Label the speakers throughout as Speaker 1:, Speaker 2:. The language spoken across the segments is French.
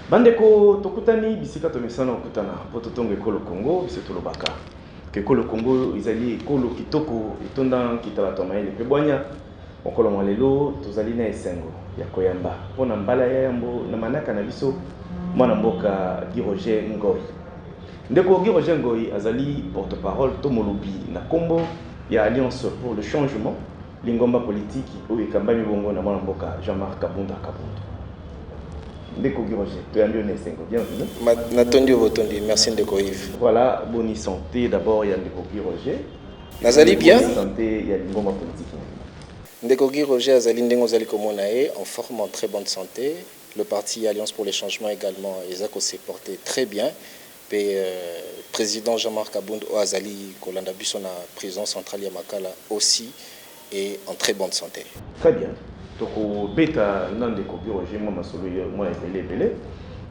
Speaker 1: Bandeko tokutani bisika tomesana okutana po totongo ekolo Congo biso tolobaka ke ekolo Congo ezali ekolo kitoko etonda kitala to mayele pe bwanya mokolo mwa lelo tozali na esengo ya koyamba mpona mbala ya yambo na manaka na biso mwana mboka Guy Roger Ngoy. Ndeko Guy Roger Ngoy azali porte-parole to molobi na kombo ya Alliance pour le changement lingomba politique oyo ekambami bongo na mwana mboka Jean-Marc Kabunda Kabunda. Ndeko Guy Roger, tu es bien esengo, bienvenue.
Speaker 2: Natondi Botondi, merci Ndeko Yves.
Speaker 1: Voilà, bonne santé d'abord, il y a Ndeko Guy Roger.
Speaker 2: Nazali bien.
Speaker 1: Bonne santé, il y a l'ingoma politique.
Speaker 2: Ndeko Guy Roger azali ndengo zali komonae en forme, en très bonne santé. Le parti Alliance pour les changements également, Ezako s'est porté très bien. Et président Jean-Marc Kabunda azali kolanda biso na prison centrale ya Makala aussi et en très bonne santé.
Speaker 1: Très bien. Toko beta nande ko Guy Roger moi masolo moi ebele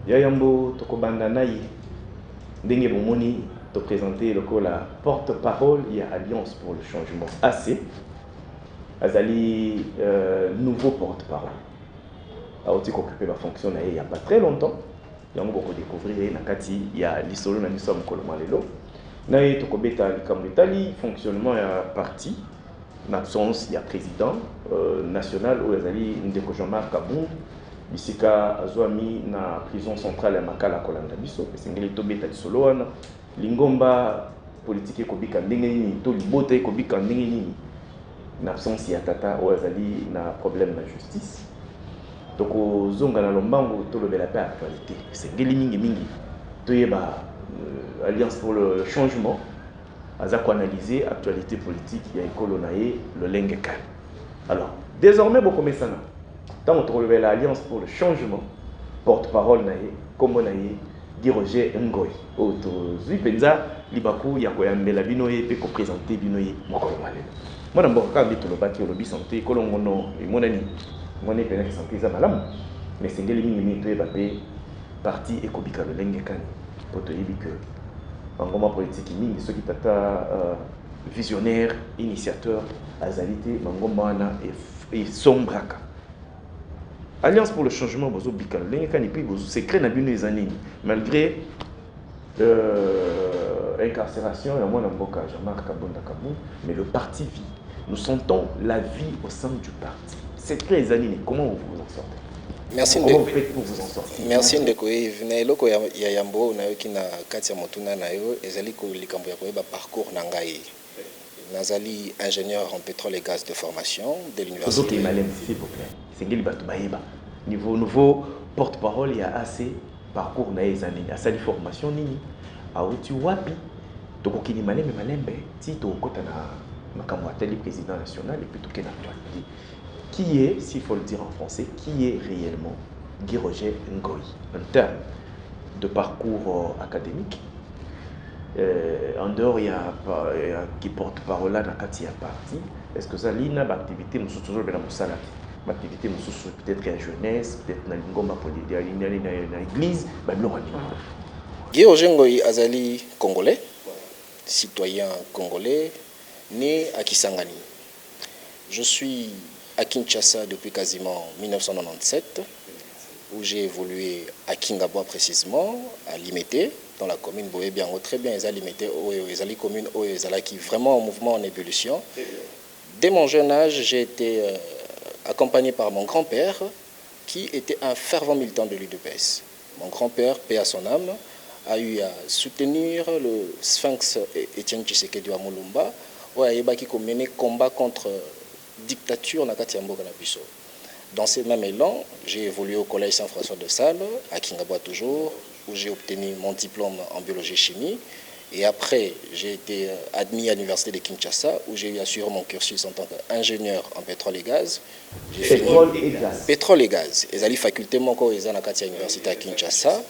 Speaker 1: ya yambo toko banda nayi ndenge bomoni to présenter la porte-parole ya Alliance pour le changement AC azali nouveau porte-parole a oti ko occuper la fonction na il y a pas très longtemps yango ko découvrir na kati ya lisolo na miso mokolo malelo na ye toko beta likambo etali fonctionnement ya parti l'absence du président national où ezali ndeko Jean-Marc Kabunda bisika azwami na prison centrale ya Makala kolanda biso esengeli tobeta lisolo wana lingomba politique ekobika ndenge nini to libota ekobika ndenge nini na absence ya tata où ezali na problème na justice toko zonga na lombango to lobela pa actualité esengeli mingi toyeba Alliance pour le changement à analyser l'actualité politique il y a le Lengekan. Alors, désormais, beaucoup de gens, tant on trouve l'Alliance pour le changement, porte-parole, comme on a Guy Roger Ngoy. Aujourd'hui, Penza, Libaku, Yakoyambela, Binoye, Peko présenté, Binoye, Mokolo Malé. Moi, je suis en train de lobby santé, Kolongono, et mon ami, mon épée santé, ça malam. Mais c'est une ligne de parti Ekobika, le Lengekan, pour te dire que Mangoma politique mingi ceux qui tata visionnaire initiateur azalité Mangoma na et sombraka Alliance pour le changement bozo bikalo lenga kani puis bozo secret na bino ezanini malgré incarcération la mwana mboka Jean-Marc Kabunda Kabunda mais le parti vit, nous sentons la vie au sein du parti. Secret ezanini, comment vous vous en sortez?
Speaker 2: Merci
Speaker 1: Comment vous faites pour vous en sortir?
Speaker 2: Merci Ndeko Yves. Na eloko ya yambo na yo kina kati ya motuna na yo ezali ko likambo ya koyeba parcours na ngai. Nazali ingénieur en pétrole et gaz de formation de l'université.
Speaker 1: S'il vous plaît. Sengeli batu bayeba. Niveau nouveau porte-parole il y a assez parcours na ezani. Asali formation nini? Auti wapi? Tokokini malembe ti to kota na makambo ateli président national et puis to kena actualité. Qui est, s'il faut le dire en français, qui est réellement Guy Roger Ngoy en termes de parcours académique? En dehors, il y a qui porte parole là dans le parti. Est-ce que ça lie une activité, nous sommes toujours dans le salade. L'activité, nous sommes peut-être la jeunesse, peut-être dans l'église,
Speaker 2: Guy Roger Ngoy azali congolais, citoyen congolais, né à Kisangani. Je suis à Kinshasa depuis quasiment 1997, où j'ai évolué à Kingabwa précisément, à Limete, dans la commune Boé-Biango, très bien, à Limete, les communes qui vraiment en mouvement, en ébullition. Dès mon jeune âge, j'ai été accompagné par mon grand-père, qui était un fervent militant de l'UDPS. Mon grand-père, paix à son âme, a eu à soutenir le sphinx Étienne Tshisekedi à Moulumba, où il a mené combat contre dictature Nakati Mboka na biso. Dans ce même élan, j'ai évolué au collège Saint-François de Sales, à Kingabwa toujours, où j'ai obtenu mon diplôme en biologie-chimie. Et après, j'ai été admis à l'université de Kinshasa, où j'ai eu à suivre mon cursus en tant qu'ingénieur en pétrole et gaz.
Speaker 1: Pétrole et gaz.
Speaker 2: Pétrole et gaz. Et la faculté moko à l'université à Kinshasa.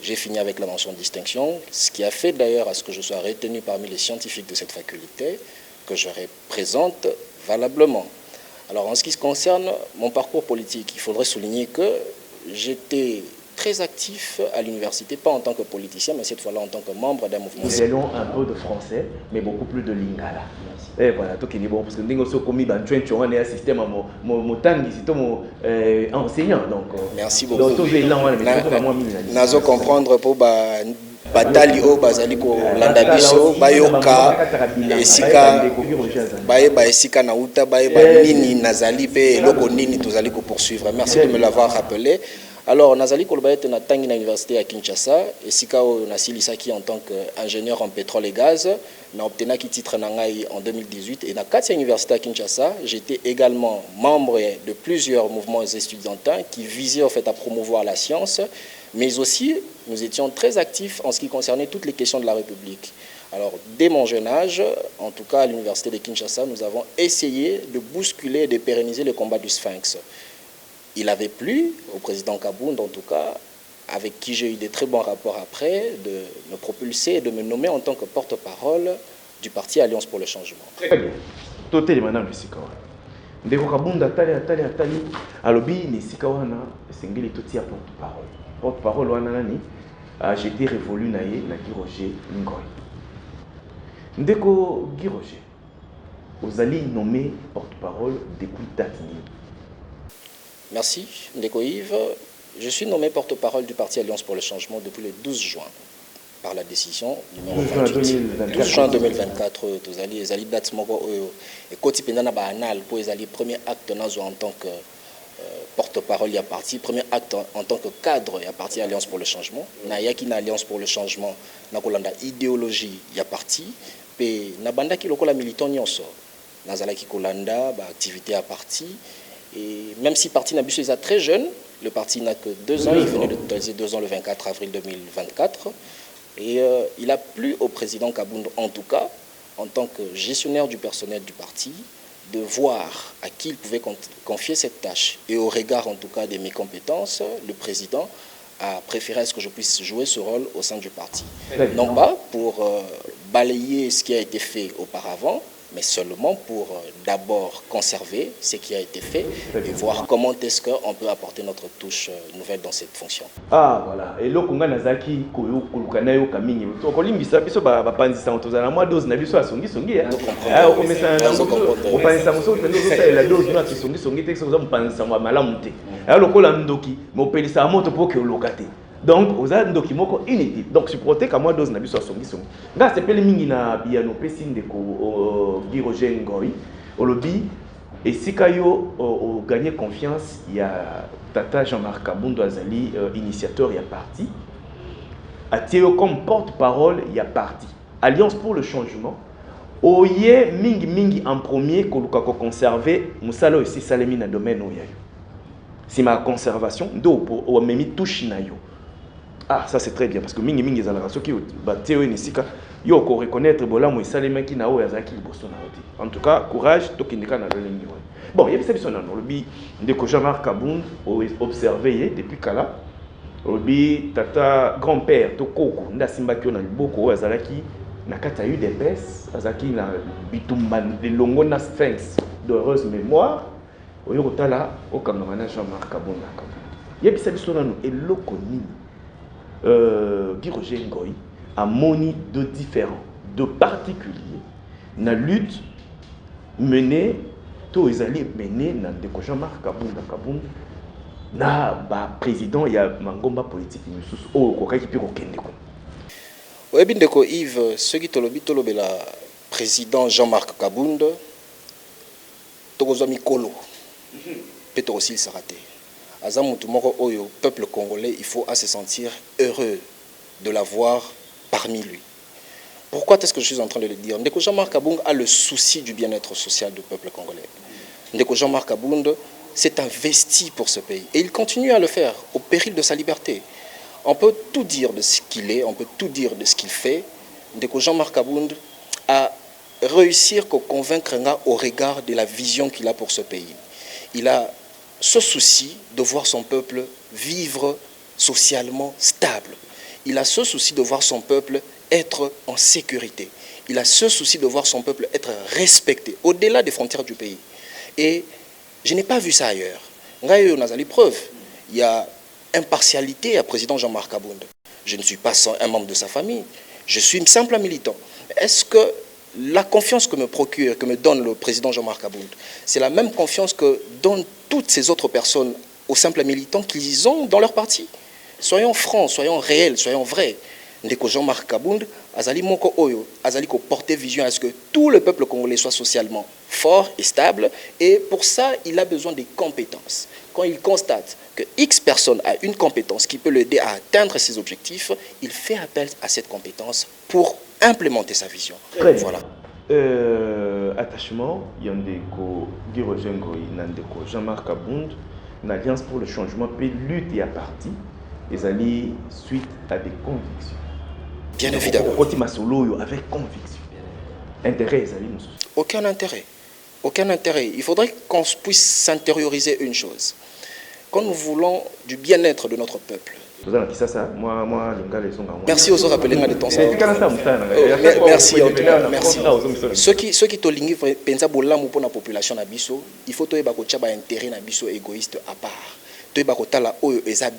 Speaker 2: J'ai fini avec la mention de distinction, ce qui a fait d'ailleurs à ce que je sois retenu parmi les scientifiques de cette faculté, que je représente valablement. Alors en ce qui concerne mon parcours politique, il faudrait souligner que j'étais très actif à l'université, pas en tant que politicien, mais cette fois-là en tant que membre d'un mouvement.
Speaker 1: Nous allons un peu de français, mais beaucoup plus de lingala. Et voilà, tout qui est bon, parce que nous sommes commis dans un système enseignant. Donc,
Speaker 2: merci beaucoup. Nous comprendre pour batali o bazali ko landa biso bayoka esika bayeba esika na uta bayeba nini nazali pe eloko nini tozali ko poursuivre. Merci de me l'avoir rappelé. Alors nazali ko lobayete na tangi na université à Kinshasa esika o na silisaki en tant qu'ingénieur en pétrole et gaz na obtenaki titre na ngai en 2018 et na kati université à Kinshasa j'étais également membre de plusieurs mouvements étudiantins qui visaient en fait à promouvoir la science. Mais aussi, nous étions très actifs en ce qui concernait toutes les questions de la République. Alors, dès mon jeune âge, en tout cas à l'université de Kinshasa, nous avons essayé de bousculer et de pérenniser le combat du Sphinx. Il avait plu au président Kabound, en tout cas, avec qui j'ai eu de très bons rapports après, de me propulser et de me nommer en tant que porte-parole du parti Alliance pour le Changement.
Speaker 1: Très bien. Tout est maintenant le Sikawa. Ndeko Kabound atali alobi ni Sikawa na sengeli totia porte-parole. Porte-parole wananani j'ai été révolu na Guy Roger Ngoy. Ndeko Guy Roger, vous allez nommer porte-parole depuis date.
Speaker 2: Merci Ndeko Yves. Je suis nommé porte-parole du parti Alliance pour le Changement depuis le 12 juin par la décision numéro 28. 12 juin 2024, les ali date moko et koti pendana ba anal pour les premier acte nazo en tant que porte-parole il y a parti premier acte en tant que cadre il y a parti Alliance pour le Changement na yaki na Alliance pour le Changement na kolanda idéologie il y a parti pe na banda ki lokola militant nyonso nazala ki kolanda ba activité à parti et même si parti na biso est très jeune, le parti n'a que 2 ans, il venait de poser 2 ans le 24 avril 2024 et il a plu au président Kabound en tout cas en tant que gestionnaire du personnel du parti de voir à qui il pouvait confier cette tâche. Et au regard en tout cas de mes compétences, le président a préféré à ce que je puisse jouer ce rôle au sein du parti. Non pas pour balayer ce qui a été fait auparavant, mais seulement pour d'abord conserver ce qui a été fait et voir comment est-ce qu'on peut apporter notre touche nouvelle dans cette fonction.
Speaker 1: Ah voilà, et là konga nazaki koyo kolukana yo kamingi. To kolimbisa biso ba panzisa tozana moi dose na biso asongi songi ya. Ah o komesa na o panzisa moso pendo so la dose na songi songi te so panzisa mo malamu te. Ah lokola ndoki mo pelisa moto po ke lokate. Donc aux ndoki moko inutile. Donc supporter ka moi dose na biso asongi songi. Nga sepele mingi na biano pesi ndeko Guy Roger Ngoy olobi et si Kayo a gagné confiance, il y a Tata Jean-Marc Kabound Azali, initiateur, il y a parti. Athéo comme porte-parole, il y a parti. Alliance pour le changement. Oye mingi mingi en premier, kolukako conserver, Moussalo aussi Salemi na domaine oya. C'est ma conservation, do pour memi touche na yo. Ah, ça c'est très bien parce que mingi mingi zalaka soki ba théo nisika yo ko reconnaître bola mo Salemi ki na o yazaki liboso na oti. En tout cas, courage to kindika na lolingi. Bon, il y a des personnes qui ont Jean-Marc Kabound observé depuis Kala. Obi tata grand-père Tokoko nda simbaki na liboko azalaki na kata UDPS azaki na bitumba de longo na Sphinx d'heureuse mémoire oyo kotala okangama Jean-Marc Kabound na Kabound. Il y a des personnes qui ont Guy Roger Ngoy a moni de différents, de particuliers na lutte menée tout ezali mené na ndeko Jean-Marc Kabound na ba président ya mangomba politique misusu o kokaki pe kokende ko.
Speaker 2: Oyebi ndeko Yves ce qui tolobela président Jean-Marc Kabound tokozwa mikolo pe to aussi sarate. Aza mutu moko oyo peuple congolais il faut à se sentir heureux de l'avoir parmi lui. Pourquoi est-ce que je suis en train de le dire? Ndeko Jean-Marc Kabound a le souci du bien-être social du peuple congolais. Ndeko Jean-Marc Kabound s'est investi pour ce pays et il continue à le faire au péril de sa liberté. On peut tout dire de ce qu'il est, on peut tout dire de ce qu'il fait, Ndeko Jean-Marc Kabound a réussir à convaincre au regard de la vision qu'il a pour ce pays. Il a ce souci de voir son peuple vivre socialement stable. Il a ce souci de voir son peuple être en sécurité. Il a ce souci de voir son peuple être respecté au-delà des frontières du pays. Et je n'ai pas vu ça ailleurs. On a preuve. Il y a impartialité à président Jean-Marc Kabound. Je ne suis pas un membre de sa famille. Je suis simple militant. Est-ce que la confiance que me donne le président Jean-Marc Kabound, c'est la même confiance que donnent toutes ces autres personnes aux simples militants qu'ils ont dans leur parti? Soyons francs, soyons réels, soyons vrais. Ndeko Jean-Marc Kabound, azali moko oyo, azali ko porter vision à ce que tout le peuple congolais soit socialement fort et stable. Et pour ça, il a besoin des compétences. Quand il constate que X personne a une compétence qui peut l'aider à atteindre ses objectifs, il fait appel à cette compétence pour implémenter sa vision. Voilà.
Speaker 1: Attachement, Yandeko Girojengo, Nandeko Jean-Marc Kabound, l'Alliance pour le changement peut lutter à parti, et aller suite à des convictions.
Speaker 2: Bien évidemment.
Speaker 1: Avec conviction. Intérêt,
Speaker 2: aucun intérêt. Aucun intérêt. Il faudrait qu'on puisse s'intérioriser une chose. Quand nous voulons du bien-être de notre peuple. Merci aux autres rappeler de ton sang. Merci en tout cas. Merci. Ceux qui te lingent pensa bolam pour la population na biso, il faut que tu aies un intérêt na biso égoïste à part. Tu es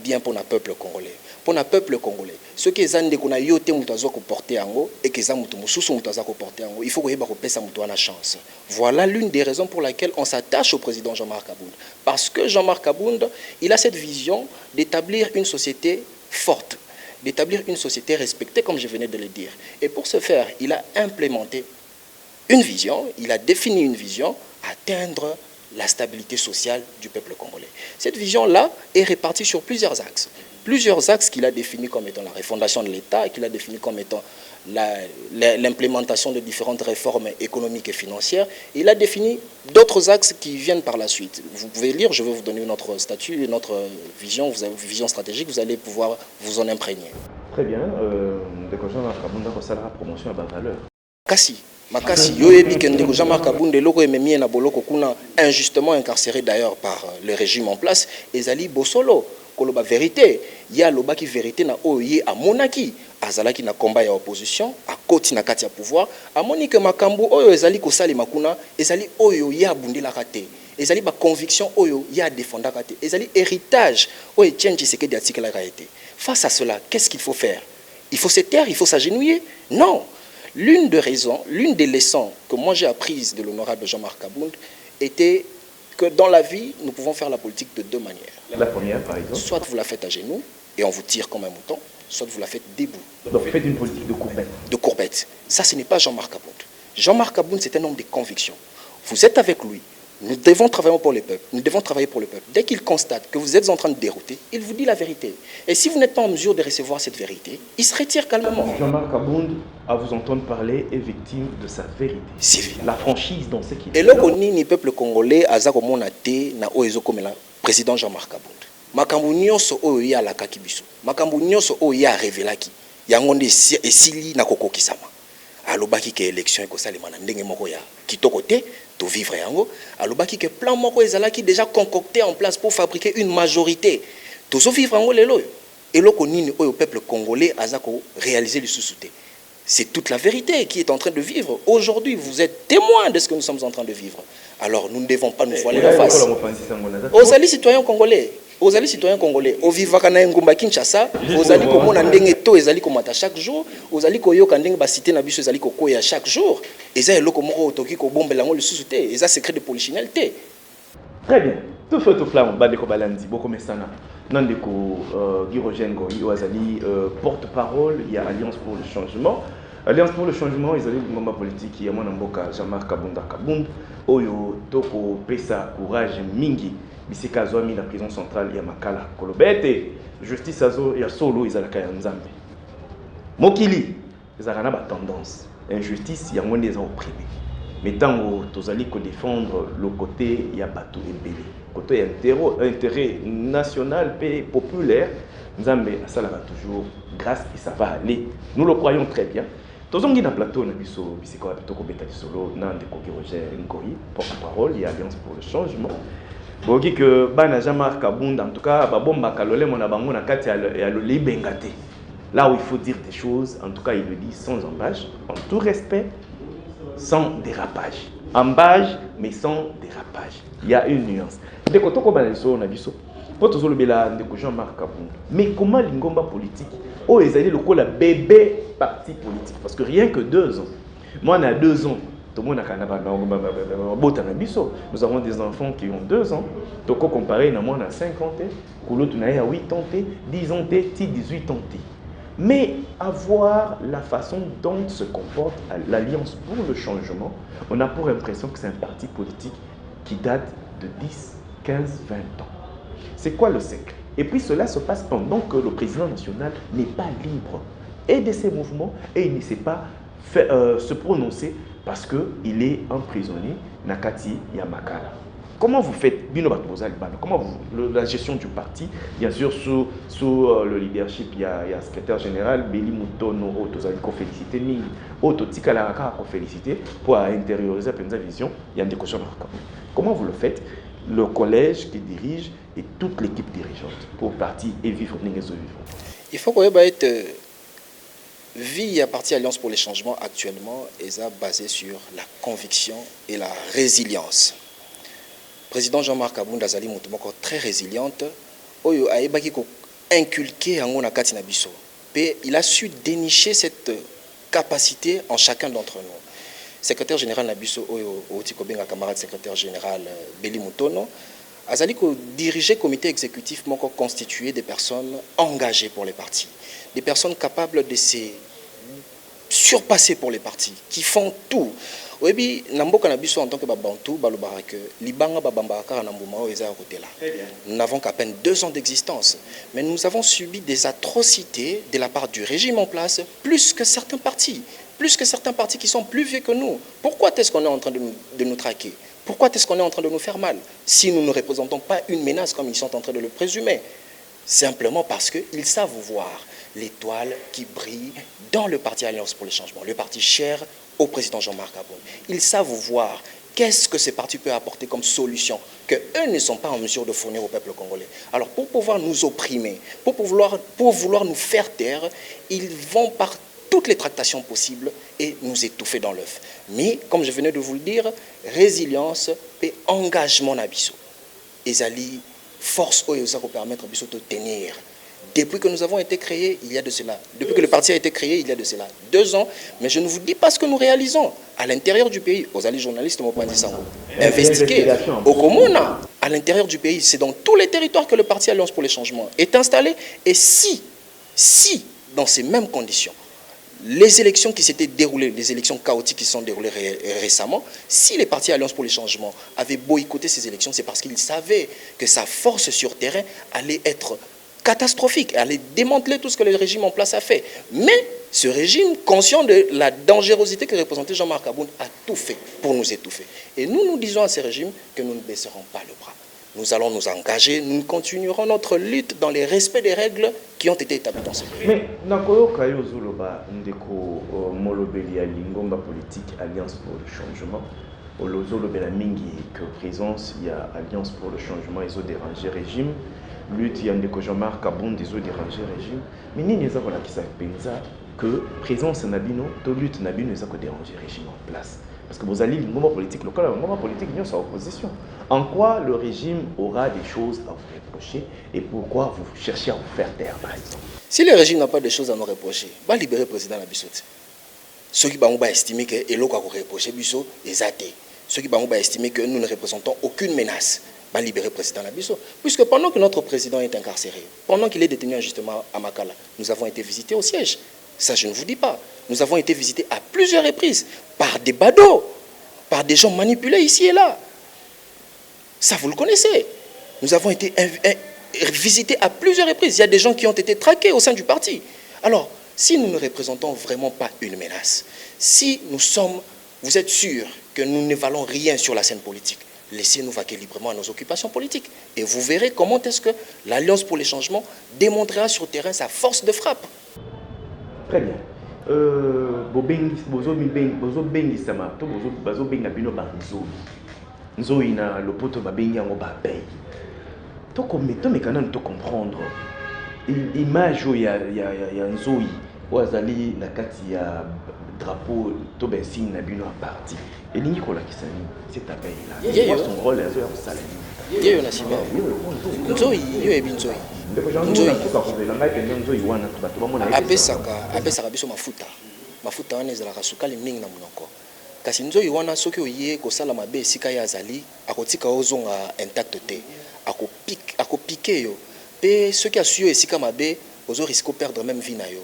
Speaker 2: bien pour le peuple congolais. Pour le peuple congolais. Ceux qui ont yote mutazo ko porter ango et que za mutu mususu mutazo ko porter ango, il faut que ko pesa mutu na chance. Voilà l'une des raisons pour laquelle on s'attache au président Jean-Marc Kabound. Parce que Jean-Marc Kabound, il a cette vision d'établir une société forte, d'établir une société respectée comme je venais de le dire. Et pour ce faire, il a implémenté une vision, il a défini une vision, atteindre la stabilité sociale du peuple congolais. Cette vision-là est répartie sur plusieurs axes. Plusieurs axes qu'il a définis comme étant la refondation de l'État, qu'il a défini comme étant l'implémentation de différentes réformes économiques et financières. Il a défini d'autres axes qui viennent par la suite. Vous pouvez lire, je vais vous donner notre statut, notre vision, vous avez une vision stratégique, vous allez pouvoir vous en imprégner.
Speaker 1: Très bien. Promotion à valeur.
Speaker 2: Kasi. Makasi, yoyebi kendeko Jean-Marc Kabound loko ememi na boloko kuna injustement incarcéré d'ailleurs par le régime en place, ezali bosolo koloba vérité, ya loba ki vérité na oye a monaki, azalaki na combat ya opposition, a koti na kati ya pouvoir, a monique makambu oyo ezali ko sali makuna, ezali oyo ya bundela kate, ezali ba conviction oyo ya défendaka kate, ezali héritage oyo tchenji seke di article la été. Face à cela, qu'est-ce qu'il faut faire? Il faut se taire, il faut s'agenouiller? Non. L'une des leçons que moi j'ai apprises de l'honorable Jean-Marc Kabound était que dans la vie, nous pouvons faire la politique de deux manières.
Speaker 1: La première, par exemple.
Speaker 2: Soit vous la faites à genoux et on vous tire comme un mouton, soit vous la faites debout.
Speaker 1: Donc faites une politique de courbette.
Speaker 2: De courbette. Ça, ce n'est pas Jean-Marc Kabound. Jean-Marc Kabound, c'est un homme de conviction. Vous êtes avec lui. Nous devons travailler pour le peuple. Nous devons travailler pour le peuple. Dès qu'il constate que vous êtes en train de dérouter, il vous dit la vérité. Et si vous n'êtes pas en mesure de recevoir cette vérité, il se retire calmement.
Speaker 1: Jean-Marc Kabound, à vous entendre parler, est victime de sa vérité. La franchise dans ce qu'il dit.
Speaker 2: Et là, le peuple congolais a été na oezo comme le président Jean-Marc Kabound. Makambu nyonso oyo ya la kakibiso. Makambu nyonso oyo ya revelaki. Yangonde esili na kokokisama. Alobaki ke élection ko salema na ndenge moko ya kitoko te to vivre yango, alobaki ke plan moko ezalaki déjà concocté en place pour fabriquer une majorité to zo vivre yango lelo eloko nini oyo peuple congolais azako réaliser le sous-souté. C'est toute la vérité qui est en train de vivre. Aujourd'hui, vous êtes témoin de ce que nous sommes en train de vivre. Alors, nous ne devons pas nous voiler la face. Aux alliés citoyens congolais, au vivaka na ngumba Kinshasa, aux alliés comme on ndenge to ezali komata chaque jour, aux alliés koyoka ndenge ba cité na biso ezali kokoya chaque jour, eza eloko moko otoki ko bombela ngo le sous-souté, eza secret de polichinelle te.
Speaker 1: Très bien. Tout feu tout flamme, Badeko Balandi, Boko Messana, Nandeko Girojengo, Iwazali, porte-parole, il y a Alliance pour le changement. Alliance pour le changement, ils ont une bombe politique, il y a mon amboka, Jean-Marc Kabound, Oyo, Toko, Pesa, Courage, Mingi, Bisika Zoami, la prison centrale, il y a Makala, Kolobete, Justice Azo, il y a Solo, ils ont la Kayanzambe. Mokili, ils ont une tendance. Injustice, il y a moins des opprimés. Mais tant que tu as défendre le côté, il y a bateau et belé. Côté intérêt national et populaire, Nzambe, ça va toujours grâce et ça va aller. Nous le croyons très bien. tozongi na plateau na biso bisika wapi tokobeta lisolo na ndeko Roger Ngoi, porte-parole et Alliance pour le changement. Boki que bana Jean-Marc Kabunda en tout cas babomba kalole mona bango na kati ya loli bengate. Là où il faut dire des choses, en tout cas il le dit sans embâche, en tout respect, sans dérapage. Embâche mais sans dérapage. Il y a une nuance. Ndeko tokobana lisolo na biso. Po tozolo bela ndeko Jean-Marc Kabunda. Mais comment l'ingomba politique oh, ils allaient le coup la bébé parti politique. Parce que rien que 2 ans, moi, on a 2 ans, tout le monde a nous avons des enfants qui ont 2 ans, donc comparé, moi, on a 50 ans, l'autre, on a 8 ans, 10 ans, 18 ans. Mais avoir la façon dont se comporte l'Alliance pour le changement, on a pour impression que c'est un parti politique qui date de 10, 15, 20 ans. C'est quoi le secret? Et puis cela se passe pendant que le président national n'est pas libre et de ses mouvements et il ne sait pas se prononcer parce qu'il est emprisonné Nakati Yamakala. Comment vous faites comment la gestion du parti, bien sûr sous le leadership, il y a le secrétaire général Béli Moutono, félicité ni Tika Laraka félicité pour intérioriser la vision, il y a des questions. Comment vous le faites? Le collège qui dirige et toute l'équipe dirigeante pour partir et vivre.
Speaker 2: Il faut qu'on ait vie à partir Alliance pour les changements actuellement est basée sur la conviction et la résilience. Le président Jean-Marc Kabunda Zali Moutoumoko très résiliente, Oyo a inculqué en Katina Bisso. Il a su dénicher cette capacité en chacun d'entre nous. Secrétaire général Nabiso Oyo Otikobenga, camarade secrétaire général Béli Moutono, Azali diriger comité exécutif constitué des personnes engagées pour les partis, des personnes capables de se surpasser pour les partis, qui font tout. Oui, Namboka Nabiso en tant que Babantou, Balobarake, Libanga Babambaka Nambouma Oeza côté là. Nous n'avons qu'à peine 2 ans d'existence, mais nous avons subi des atrocités de la part du régime en place, plus que certains partis qui sont plus vieux que nous. Pourquoi est-ce qu'on est en train de nous traquer? Pourquoi est-ce qu'on est en train de nous faire mal si nous ne représentons pas une menace comme ils sont en train de le présumer? Simplement parce qu'ils savent voir l'étoile qui brille dans le parti Alliance pour le changement, le parti cher au président Jean-Marc Kabunda. Ils savent voir qu'est-ce que ce parti peut apporter comme solution qu'eux ne sont pas en mesure de fournir au peuple congolais. Alors pour pouvoir nous opprimer, pour vouloir nous faire taire, ils vont par toutes les tractations possibles et nous étouffer dans l'œuf. Mais, comme je venais de vous le dire, résilience et engagement Nabiso. Ezali, force Oyosa pour permettre à Nabiso de tenir. Depuis que nous avons été créés, il y a de cela. Depuis que le parti a été créé, il y a de cela 2 ans. Mais je ne vous dis pas ce que nous réalisons à l'intérieur du pays. Aux alliés journalistes, investiguer au Komona, à l'intérieur du pays. C'est dans tous les territoires que le parti Alliance pour les changements est installé. Et si, dans ces mêmes conditions, les élections qui s'étaient déroulées, les élections chaotiques qui se sont déroulées récemment, si les partis Alliance pour les changements avaient boycotté ces élections, c'est parce qu'ils savaient que sa force sur terrain allait être catastrophique, allait démanteler tout ce que le régime en place a fait. Mais ce régime, conscient de la dangerosité que représentait Jean-Marc Kabunda, a tout fait pour nous étouffer. Et nous disons à ce régime que nous ne baisserons pas le bras. Nous allons nous engager, nous continuerons notre lutte dans les respects des règles qui ont été établies dans ce pays.
Speaker 1: Mais, Nakoyo Kayo Zuluba, Ndeko Molobeli à Lingomba politique, Alliance pour le changement, Olozolo Belamingi, que présence, il y a Alliance pour le changement, ils ont dérangé régime, lutte, il y a Ndeko Jean-Marc Kabunda, ils ont dérangé régime, mais ni les avons qui pensa que présence Nabino, de lutte Nabino, ils ont dérangé régime en place. Parce que vous allez le moment politique local, le moment politique vient sa opposition. En quoi le régime aura des choses à vous reprocher et pourquoi vous cherchez à vous faire taire, par exemple?
Speaker 2: Si le régime n'a pas de choses à nous reprocher, va libérer le président Nabiso. Ceux qui vont estimer que et l'autre a reproché Biso est athée. Ceux qui vont estimer que nous ne représentons aucune menace, va libérer le président Nabiso. Puisque pendant que notre président est incarcéré, pendant qu'il est détenu injustement à Makala, nous avons été visités au siège. Ça, je ne vous dis pas. Nous avons été visités à plusieurs reprises par des badauds, par des gens manipulés ici et là. Ça, vous le connaissez. Nous avons été visités à plusieurs reprises. Il y a des gens qui ont été traqués au sein du parti. Alors, si nous ne représentons vraiment pas une menace, si vous êtes sûr que nous ne valons rien sur la scène politique, laissez-nous vaquer librement à nos occupations politiques. Et vous verrez comment est-ce que l'Alliance pour les changements démontrera sur le terrain sa force de frappe.
Speaker 1: Très bien. bozobengisa to bazobenga bino banzoi nzoi na lopoto babengi yango babei tomekana to comprendre image ya nzoi oyo azali na kati ya drapeau to bensigne na bino ya parti elingi kolakisa nini c'est abei là son rôle azoya kosala nini
Speaker 2: yeyo na nsima nzoi yo ebi nzoi apesaka biso mafuta wana ezalaka sukali mingi na monoko kasi nzoi wana soki oye kosala mabe esika ye azali akotika ozonga intact te akopike yo mpe soki asui yo esika mabe ozoriske perdre même vie na yo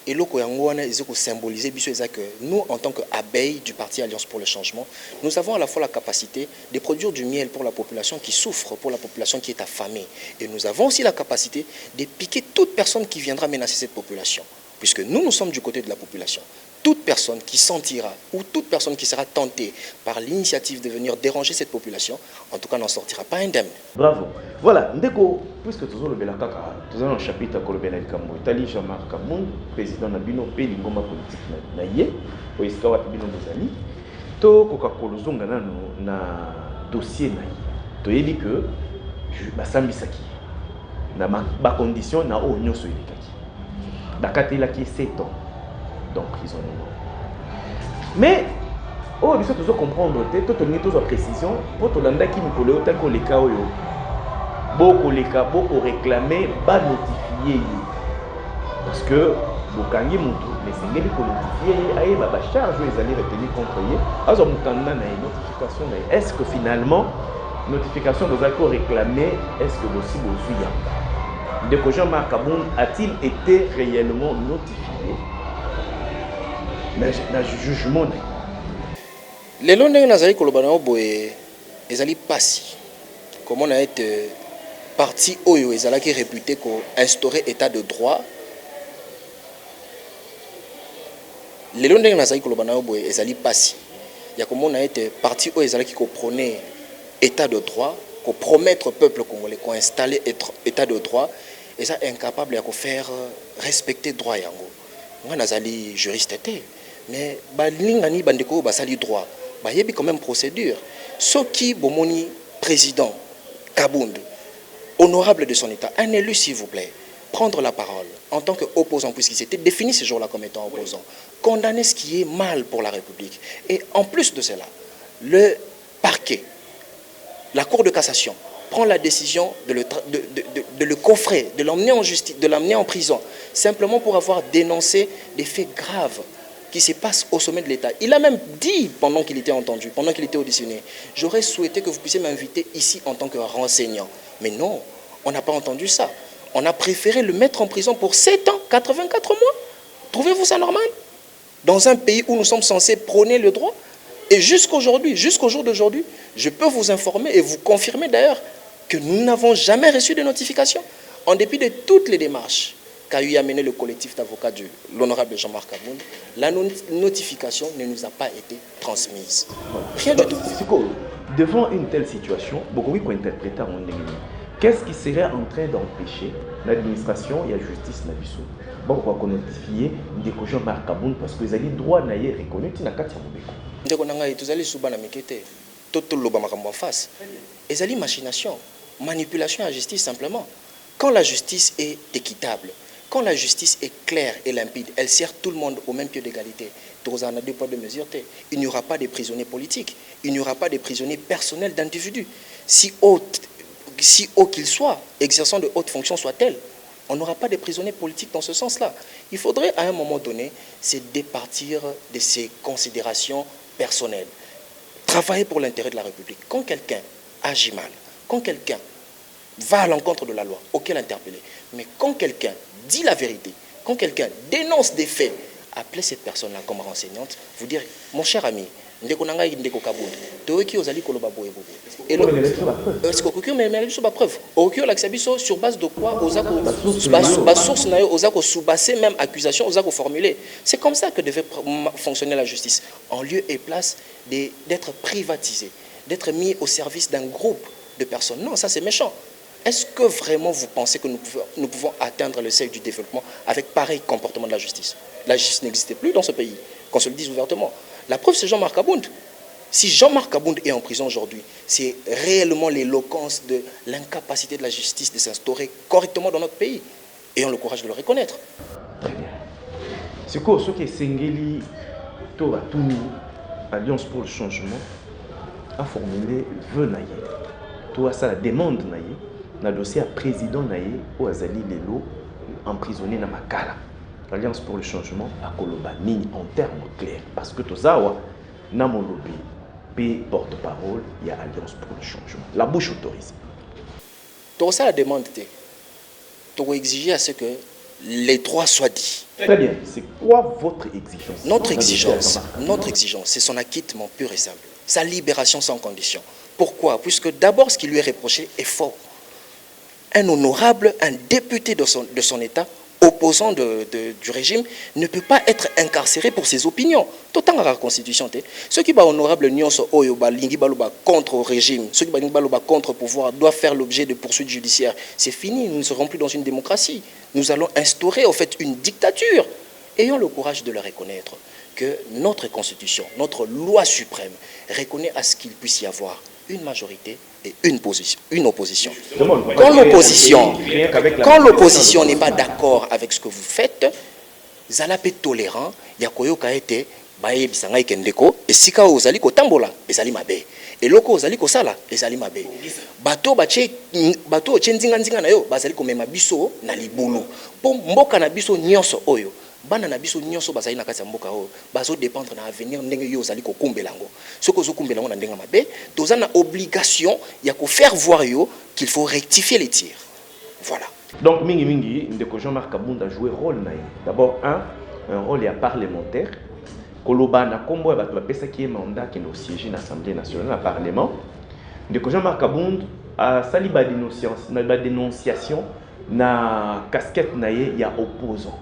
Speaker 2: eloko yango wana eza kosymboliser biso eza que nous en tant qu'abeilles du parti Alliance pour le changement, nous avons à la fois la capacité de produire du miel pour la population qui souffre, pour la population qui est affamée, et nous avons aussi la capacité de piquer toute personne qui viendra menacer cette population, puisque nous sommes du côté de la population. Toute personne qui sentira ou toute personne qui sera tentée par l'initiative de venir déranger cette population, en tout cas n'en sortira pas indemne.
Speaker 1: Bravo. Voilà, Ndeko, puisque tu as le Belakaka, tu as un chapitre à le Belakamo, Tali Jean-Marc Kamoun, président Nabino, Péli Ngoma politique Naye, Oiskawa Bino Bozali, to Coca-Cola Zongana na dossier Naye. Tu as dit que Basambi Saki, na ba condition na Onyo Soyelikaki. Bakatela qui 7 ans. Donc, ils ont une. Mais, oh, il faut toujours comprendre, tout la précision, pour tout le monde qui nous connaît, autant les cas, beaucoup réclamer, pas notifier. Parce que, Bokangi Moutou, les Sengeli pour notifier, aïe, bah, charge, ils allaient retenir contre eux. Alors, nous avons une notification. Est-ce que finalement, notification de Zako réclamée, est-ce que aussi vous de Jean-Marc Kaboun a-t-il été réellement notifié? Na jugement
Speaker 2: les londres nazali koloba na boye ezali pasi comment on a été parti oyo ezala qui réputé ko instaurer état de droit les londres nazali koloba na boye ezali pasi ya comment on a été parti oyo ezala qui ko prôner état de droit ko promettre peuple congolais ko installer état de droit et ça incapable ya ko faire respecter droit yango moi nazali juriste té mais balingani bandeko basali droit bayebi quand même procédure soki bomoni président Kabund honorable de son état un élu s'il vous plaît prendre la parole en tant qu'opposant puisqu'il s'était défini ce jour-là comme étant opposant condamner ce qui est mal pour la République et en plus de cela le parquet la cour de cassation prend la décision de le coffrer de l'emmener en justice de l'emmener en prison simplement pour avoir dénoncé des faits graves qui se passe au sommet de l'État. Il a même dit, pendant qu'il était entendu, pendant qu'il était auditionné, j'aurais souhaité que vous puissiez m'inviter ici en tant que renseignant. Mais non, on n'a pas entendu ça. On a préféré le mettre en prison pour 7 ans, 84 mois. Trouvez-vous ça normal? Dans un pays où nous sommes censés prôner le droit. Et jusqu'au jour d'aujourd'hui, je peux vous informer et vous confirmer d'ailleurs que nous n'avons jamais reçu de notification, en dépit de toutes les démarches qu'a eu amené le collectif d'avocats de l'honorable Jean-Marc Kaboun, la notification ne nous a pas été transmise. Rien du tout.
Speaker 1: Devant une telle situation, beaucoup de interpréter en qu'est-ce qui serait en train d'empêcher l'administration et la justice Nabiso beaucoup qu'on notifier des Jean-Marc Kaboun parce que les alliés droit n'aient reconnu tina kati ya mobeko.
Speaker 2: Ndeko nanga tous allez suba na mikete toto loba makambo en face. Les alliés machination, manipulation à la justice simplement. Quand la justice est équitable, quand la justice est claire et limpide, elle sert tout le monde au même pied d'égalité. Il n'y aura pas de prisonniers politiques, il n'y aura pas de prisonniers personnels d'individus. Si haut qu'ils soient, exerçant de hautes fonctions soient-elles, on n'aura pas de prisonniers politiques dans ce sens-là. Il faudrait à un moment donné se départir de ces considérations personnelles. Travailler pour l'intérêt de la République. Quand quelqu'un agit mal, quand quelqu'un va à l'encontre de la loi, auquel interpeller. Mais quand quelqu'un dit la vérité, quand quelqu'un dénonce des faits, appelez cette personne-là comme renseignante, vous dire, mon cher ami, ndeko nanga ndeko Kabound, toeki ozali koloba boye boye. Et est-ce que mais sur ma preuve, okyo l'axabiso sur base de quoi ozako source na yo ozako sous-basser même accusation ozako formuler. C'est comme ça que devait fonctionner la justice, en lieu et place d'être privatisée, d'être mis au service d'un groupe de personnes. Non, ça c'est méchant. Est-ce que vraiment vous pensez que nous pouvons atteindre le seuil du développement avec pareil comportement de la justice? La justice n'existait plus dans ce pays, qu'on se le dise ouvertement. La preuve, c'est Jean-Marc Abound. Si Jean-Marc Abound est en prison aujourd'hui, c'est réellement l'éloquence de l'incapacité de la justice de s'instaurer correctement dans notre pays. Ayons le courage de le reconnaître.
Speaker 1: Très bien. C'est quoi ce qui est Sengeli Toratuni, Alliance pour le changement, a formulé vœu naïe. Toi, ça la demande naïe. Na dossier à président naïe ou Azali Lelo emprisonné na Makala. L'Alliance pour le changement à Koloba Nini en termes clairs. Parce que Tozawa, Namolobi, P porte-parole, il y a Alliance pour le changement. La bouche autorise.
Speaker 2: Donc ça la demande, tu dois exiger à ce que les trois soient dits.
Speaker 1: Très bien. C'est quoi votre exigence?
Speaker 2: Notre exigence, c'est son acquittement pur et simple. Sa libération sans condition. Pourquoi? Puisque d'abord, ce qui lui est reproché est faux. Un honorable, un député de son État, opposant du régime, ne peut pas être incarcéré pour ses opinions. Tout dans la Constitution. Ceux qui sont honorables contre le régime, ceux qui sont contre le pouvoir, doivent faire l'objet de poursuites judiciaires. C'est fini, nous ne serons plus dans une démocratie. Nous allons instaurer en fait une dictature. Ayons le courage de le reconnaître, que notre Constitution, notre loi suprême, reconnaît à ce qu'il puisse y avoir une majorité et une opposition. Quand l'opposition n'est pas d'accord avec ce que vous faites, vous allez tolérant, il y a koyoka été baye bisanga ikendeko et sika ozali ko tambola ezali mabe et loko ozali ko sala ezali mabe bato chendinga nzinga na yo bazali ko mema biso na libulu po mboka na biso nyonso oyo bana na biso nyonso bazali na kati ya mboka oyo bazo dépendre na avenir ndenge yo ozali ko kumbelango soko zo kumbelango na ndenga mabe toza na obligation ya ko faire voir yo qu'il faut rectifier les tirs. Voilà.
Speaker 1: Donc mingi ndeko Jean-Marc Abound a joué rôle naï. D'abord un rôle parlementaire. Koloba na kombo ba pesa qui est mandat qui est siéger à l'Assemblée nationale, au Parlement. Ndeko Jean-Marc Abound a sali ba dénonciation na casquette naïe ya opposant.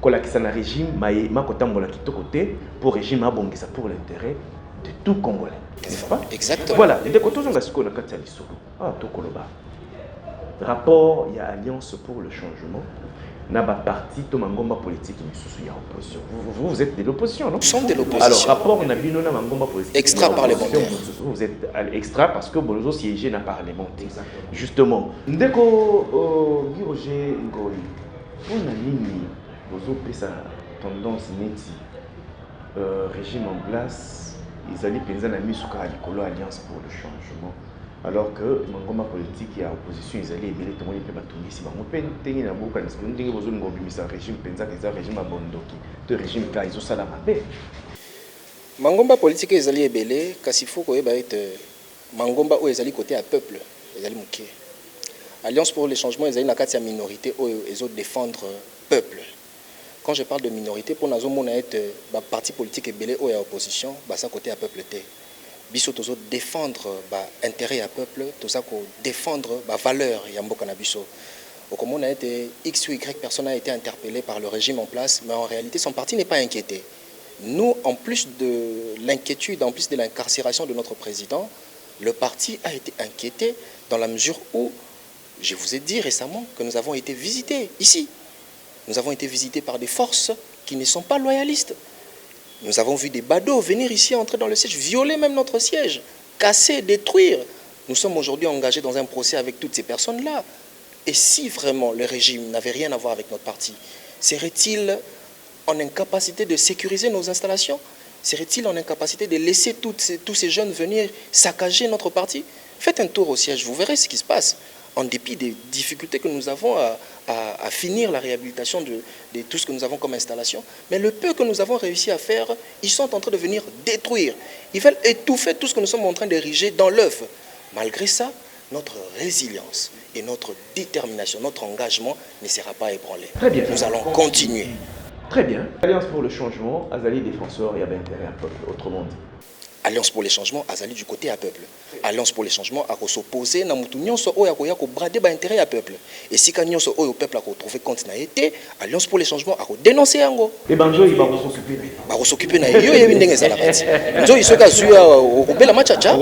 Speaker 1: Kolakisa na régime maye makotambola kitoko-te pour régime abongisa pour l'intérêt de tout Congolais. N'est-ce pas?
Speaker 2: Exactement.
Speaker 1: Voilà, ndeko tozonga siko na kati ya lisolo. To Koloba. Rapport, il y a Alliance pour le changement. N'a pas parti, tout mangomba politique, il y a opposition. Vous êtes de l'opposition, non?
Speaker 2: Nous sommes de l'opposition.
Speaker 1: Alors, rapport, on a bien na mangomba politique.
Speaker 2: Extra-parlementaire.
Speaker 1: Vous êtes extra parce que vous siégez dans le Parlement. Justement. Ndeko Guy Roger Ngoi, pour la ligne, vous avez sa tendance neti, régime en place, ils allaient penser à la mise sur Alliance pour le changement. Alors que mangoma politique et opposition ils allaient élever tout le monde peut batungi si bango pe tengi na boka na sekondi ndenge bozo ngombi misa régime penza que ça régime abondoki to régime ka izo sala mabe
Speaker 2: mangomba politique ils allaient élever kasi faut ko eba ete mangomba o ezali côté à peuple ezali muké Alliance pour le changement ils allaient na kati ya minorité o ezo défendre peuple. Quand je parle de minorité pour nazo mona ete ba parti politique ebele o ya opposition ba ça côté à peuple té biso tozo défendre intérêt à peuple toza ko défendre valeur ya mboka na biso comme on a été x ou y personne a été interpellé par le régime en place mais en réalité son parti n'est pas inquiété. Nous en plus de l'inquiétude en plus de l'incarcération de notre président le parti a été inquiété dans la mesure où je vous ai dit récemment que nous avons été visités ici. Nous avons été visités par des forces qui ne sont pas loyalistes. Nous avons vu des badauds venir ici, entrer dans le siège, violer même notre siège, casser, détruire. Nous sommes aujourd'hui engagés dans un procès avec toutes ces personnes-là. Et si vraiment le régime n'avait rien à voir avec notre parti, serait-il en incapacité de sécuriser nos installations? Serait-il en incapacité de laisser tous ces jeunes venir saccager notre parti? Faites un tour au siège, vous verrez ce qui se passe. En dépit des difficultés que nous avons à finir la réhabilitation de tout ce que nous avons comme installation, mais le peu que nous avons réussi à faire, ils sont en train de venir détruire. Ils veulent étouffer tout ce que nous sommes en train d'ériger dans l'œuf. Malgré ça, notre résilience et notre détermination, notre engagement ne sera pas ébranlé.
Speaker 1: Très bien.
Speaker 2: Nous allons continuer.
Speaker 1: Très bien. Alliance pour le changement, Azali défenseur, il y a intérêt à peuple, autrement dit.
Speaker 2: Alliance pour les changements, Azali du côté à peuple. Alliance pour les changements, à s'opposer, na mutu nyonso oya koya ko brader ba intérêt à peuple. Et si ka nyonso oyo peuple a trouvé compte na été, Alliance pour les changements a dénoncer yango.
Speaker 1: Et banjo il va s'occuper.
Speaker 2: Ba s'occuper na yo yebi ndenge za la partie. Nzo isoka zuya o bela machacha.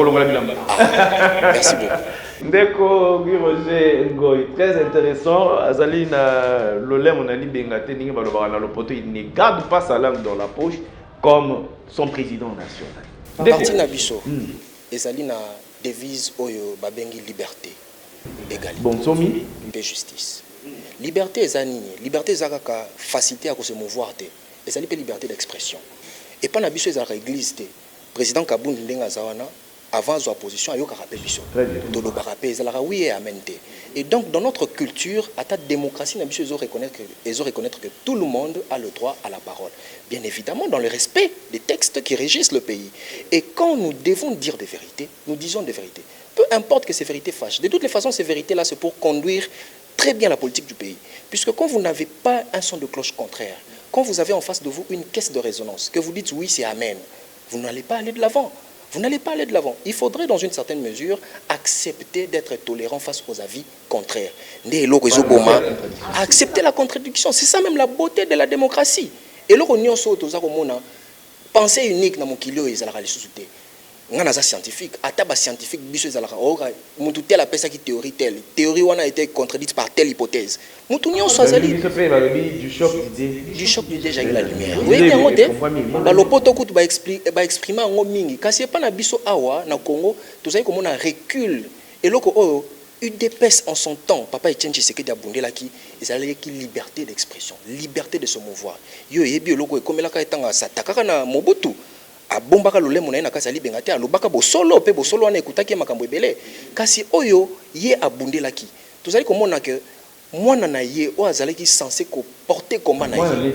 Speaker 1: Merci
Speaker 2: Merci beaucoup.
Speaker 1: Ndeko Guy Roger Ngoy, très intéressant. Azali na lolem on a dit bengate ningi balobara na lopoto, il ne garde pas sa langue dans la poche comme son président national.
Speaker 2: Parti Nabiso, ezali na devise oyo babengi liberté, égalité,
Speaker 1: bon somi,
Speaker 2: paix, justice. Liberté ezani, liberté ezaka facilité à se mouvoir te. Ezali pe liberté d'expression. Et pas Nabiso ezaka église te. Président Kaboun ndenga zawana avant sa position ayoka rappel biso. Tolo barapé ezala oui et amen te. Et donc dans notre culture, à ta démocratie Nabiso reconnaître que tout le monde a le droit à la parole. Bien évidemment dans le respect des textes qui régissent le pays. Et quand nous devons dire des vérités, nous disons des vérités. Peu importe que ces vérités fâchent. De toutes les façons, ces vérités-là, c'est pour conduire très bien la politique du pays. Puisque quand vous n'avez pas un son de cloche contraire, quand vous avez en face de vous une caisse de résonance, que vous dites oui, c'est amen, vous n'allez pas aller de l'avant. Vous n'allez pas aller de l'avant. Il faudrait, dans une certaine mesure, accepter d'être tolérant face aux avis contraires. Accepter la contradiction. C'est ça même la beauté de la démocratie. Et là, on a pensée unique dans mon kilo et la réalité. On a scientifique, ataba scientifique, biso ezalaka oka mutu telle appelle ça qui théorie telle. Théorie on a été contredite par telle hypothèse. Mutu nyon soazali
Speaker 1: du choc d'idées.
Speaker 2: Du choc d'idées j'ai eu la lumière. Oui, bien ngote. Dans le poto kutu ba exprimer ngo mingi. Kasi pas na biso awa na Congo, tozali comme on a recul. Et loko oyo UDPS en son temps, papa Etienne Tshisekedi abundelaki, ezalaki qui liberté d'expression, liberté de se mouvoir. Yo yebi loko ekomela ka etanga sataka na Mobutu. A bombaka lolemo na ye na kasi alibengate alobaka bosolo pe bosolo wana ekutaki makambo ebele kasi oyo ye abundelaki tozali komona ke mwana na ye o azalaki censé ko porter combat na ye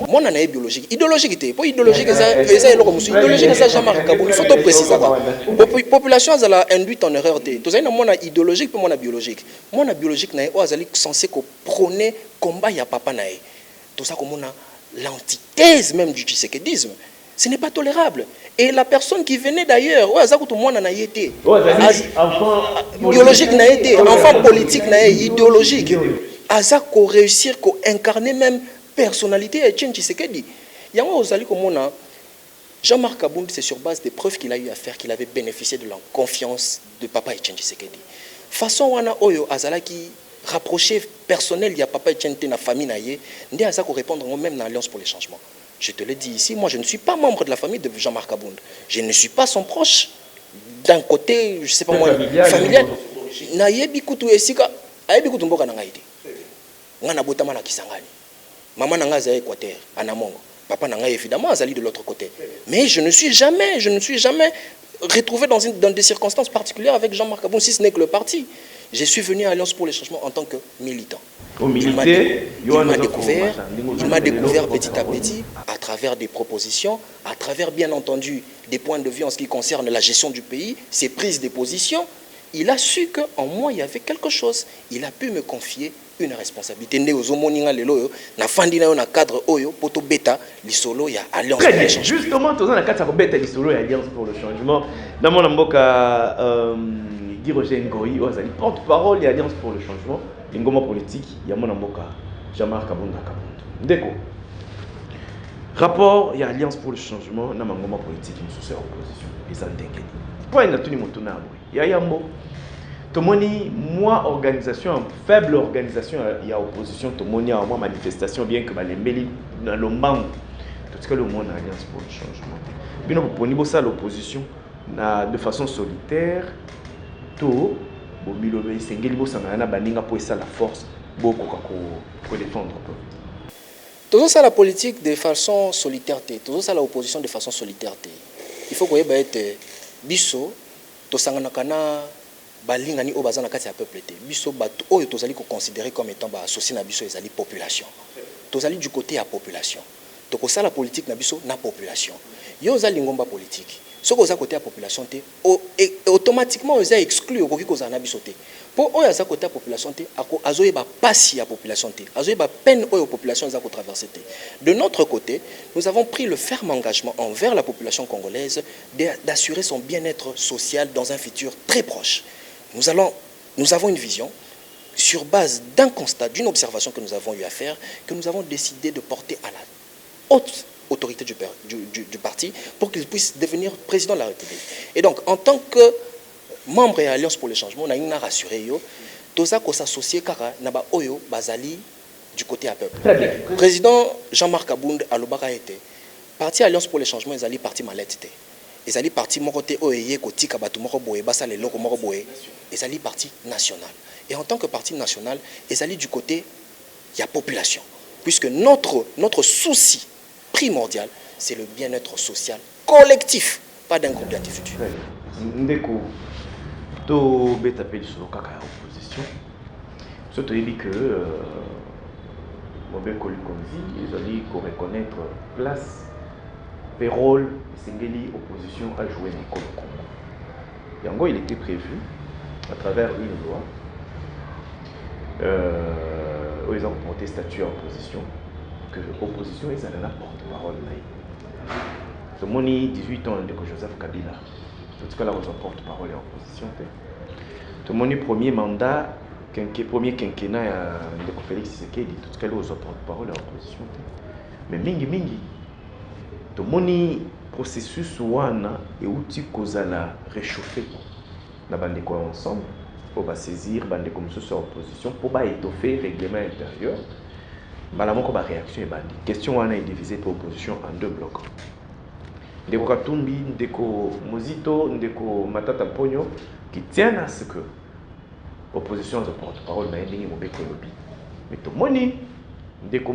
Speaker 2: mwana na ye biologique idéologique te po idéologique eza eloko musu idéologique eza Jean-Marc Kabund faut to préciser ça population azala induite en erreur te tozali na mwana idéologique pe mwana biologique na ye o azali censé ko prôner combat ya papa na ye toza komona l'antithèse même du tshisekedisme. Ce n'est pas tolérable. Et la personne qui venait d'ailleurs, biologique n'a été, enfant politique n'a été, idéologique. Aza ko réussir, ko incarner même personnalité et Etienne Tshisekedi. Jean-Marc Kabund, c'est sur base des preuves qu'il a eu à faire qu'il avait bénéficié de la confiance de papa Etienne Tshisekedi. Façon wana oyo azala qui rapproché personnel, il y a papa Etienne na famille na ye, ndé aza ko répondre même dans l'Alliance pour les changements. Je te le dis ici, moi je ne suis pas membre de la famille de Jean-Marc Kabund. Je ne suis pas son proche. D'un côté, je ne sais pas moi, familial. Nayebi kutu esika, ayebi kutu mboka na ngaite. Ngana botama na Kisangani. Maman na ngaza Équateur, Anamongo. Papa na ngaye évidemment azali de l'autre côté. Mais je ne suis jamais retrouvé dans des circonstances particulières avec Jean-Marc Kabund, si ce n'est que le parti. Je suis venu à Alliance pour les changements en tant que militant. Il m'a découvert petit à petit à travers des propositions, à travers bien entendu des points de vue en ce qui concerne la gestion du pays, ses prises de position. Il a su qu'en moi il y avait quelque chose. Il a pu me confier une responsabilité.
Speaker 1: Justement, tu as Alliance pour le changement. Dans mon amboka, Guy Roger Ngoy, porte-parole et Alliance pour le changement. L'ingoma politique, il y a mon amboka, Jean-Marc Kabund. Déco. Rapport, il y a Alliance pour le changement, dans l'ingoma politique, nous sommes en opposition. Et ça n'inquiète pas. Il y a Yambo. Tomoni, moi, organisation, faible organisation, il y a opposition, Tomoni, moi, manifestation, bien que les méli dans le monde, tout ce que le monde a Alliance pour le changement. Bien, on peut ça l'opposition de façon solitaire, tout. La force pour défendre.
Speaker 2: Tout ça la politique de façon solitaire, tout ça l'opposition de façon solitaire. Il faut que vous ayez biso, to sanganakana balingani obazana kati ya peuple te. Biso bato oyo tozali ko considérer comme étant associé na biso ezali population. Tozali du côté à population. Donc ça la politique na biso na population. Yo zali ngomba politique. Ce que vous avez côté la population, automatiquement vous avez exclu au côté de la bisoté. Pour eux, à côté de la population, vous avez passi à la population, vous avez peine aux populations à traverser. De notre côté, nous avons pris le ferme engagement envers la population congolaise d'assurer son bien-être social dans un futur très proche. Nous avons une vision sur base d'un constat, d'une observation que nous avons eu à faire, que nous avons décidé de porter à la haute autorité du parti pour qu'il puisse devenir président de la République. Et donc, en tant que membre de l'Alliance pour le changement, on a rassuré yo, tout ça qu'on s'associe car naba oyo bazali du côté à peuple.
Speaker 1: Très bien.
Speaker 2: Président Jean-Marc Abound Alobaka était parti Alliance pour le changement, ils allaient parti malette. Ils allaient parti mon côté oye kotika batu moko boye basa le loko moko boye. Ils allaient parti national. Et en tant que parti national, ils allaient du côté il y a population, puisque notre souci primordial, c'est le bien-être social collectif, pas d'un groupe d'individus.
Speaker 1: Ndeko, to beta pe sur kaka opposition. Surtout il dit que Mobile Kolikonzi, ils allaient reconnaître place et rôle Singeli opposition à jouer dans le Congo. Yango, il était prévu à travers une loi où ils ont porté statut à opposition, que l'opposition est la porte-parole. Ce moni 18 ans de Joseph Kabila, en tout cas là, ils ont porte-parole et opposition. Ce moni premier mandat, premier quinquennat de Félix Tshisekedi, tout ce cas là, ils ont porte-parole et opposition. Mais mingi, ce moni processus ouana et outil kozala réchauffé. Na bande quoi ensemble pour saisir bande comme sur opposition pour étoffer le règlement intérieur. Balamoko ba réaction et bandi. Question wana est divisée pour opposition en deux blocs. Ndeko Katumbi, Ndeko Mozito, Ndeko Matata Pogno qui tiennent à ce que opposition de porte-parole na ndingi mobeko lobi. Mais to moni Ndeko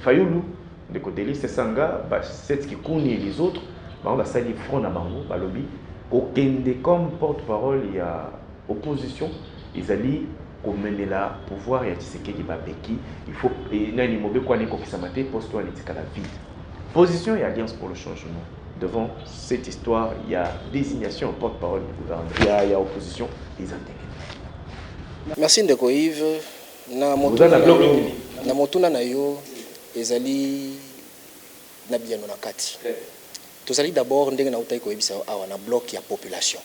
Speaker 1: Fayulu, Ndeko Delis Sanga, c'est qui kuni et les autres, on va salir front na bango, balobi. Aucun des comme porte-parole, il y a opposition, ils allaient mener la pouvoir et à Tshisekedi Babeki. Il faut et n'a ni mauvais quoi ni kokisamate poste toi l'éthique à la vide. Position et alliance pour le changement. Devant cette histoire, il y a désignation porte-parole du gouvernement. Il y a opposition, ils intègrent.
Speaker 2: Merci Ndeko Yves. Na motuna na yo ezali na biano na kati. Tozali d'abord ndenge na utai ko ebisa awa na bloc ya population.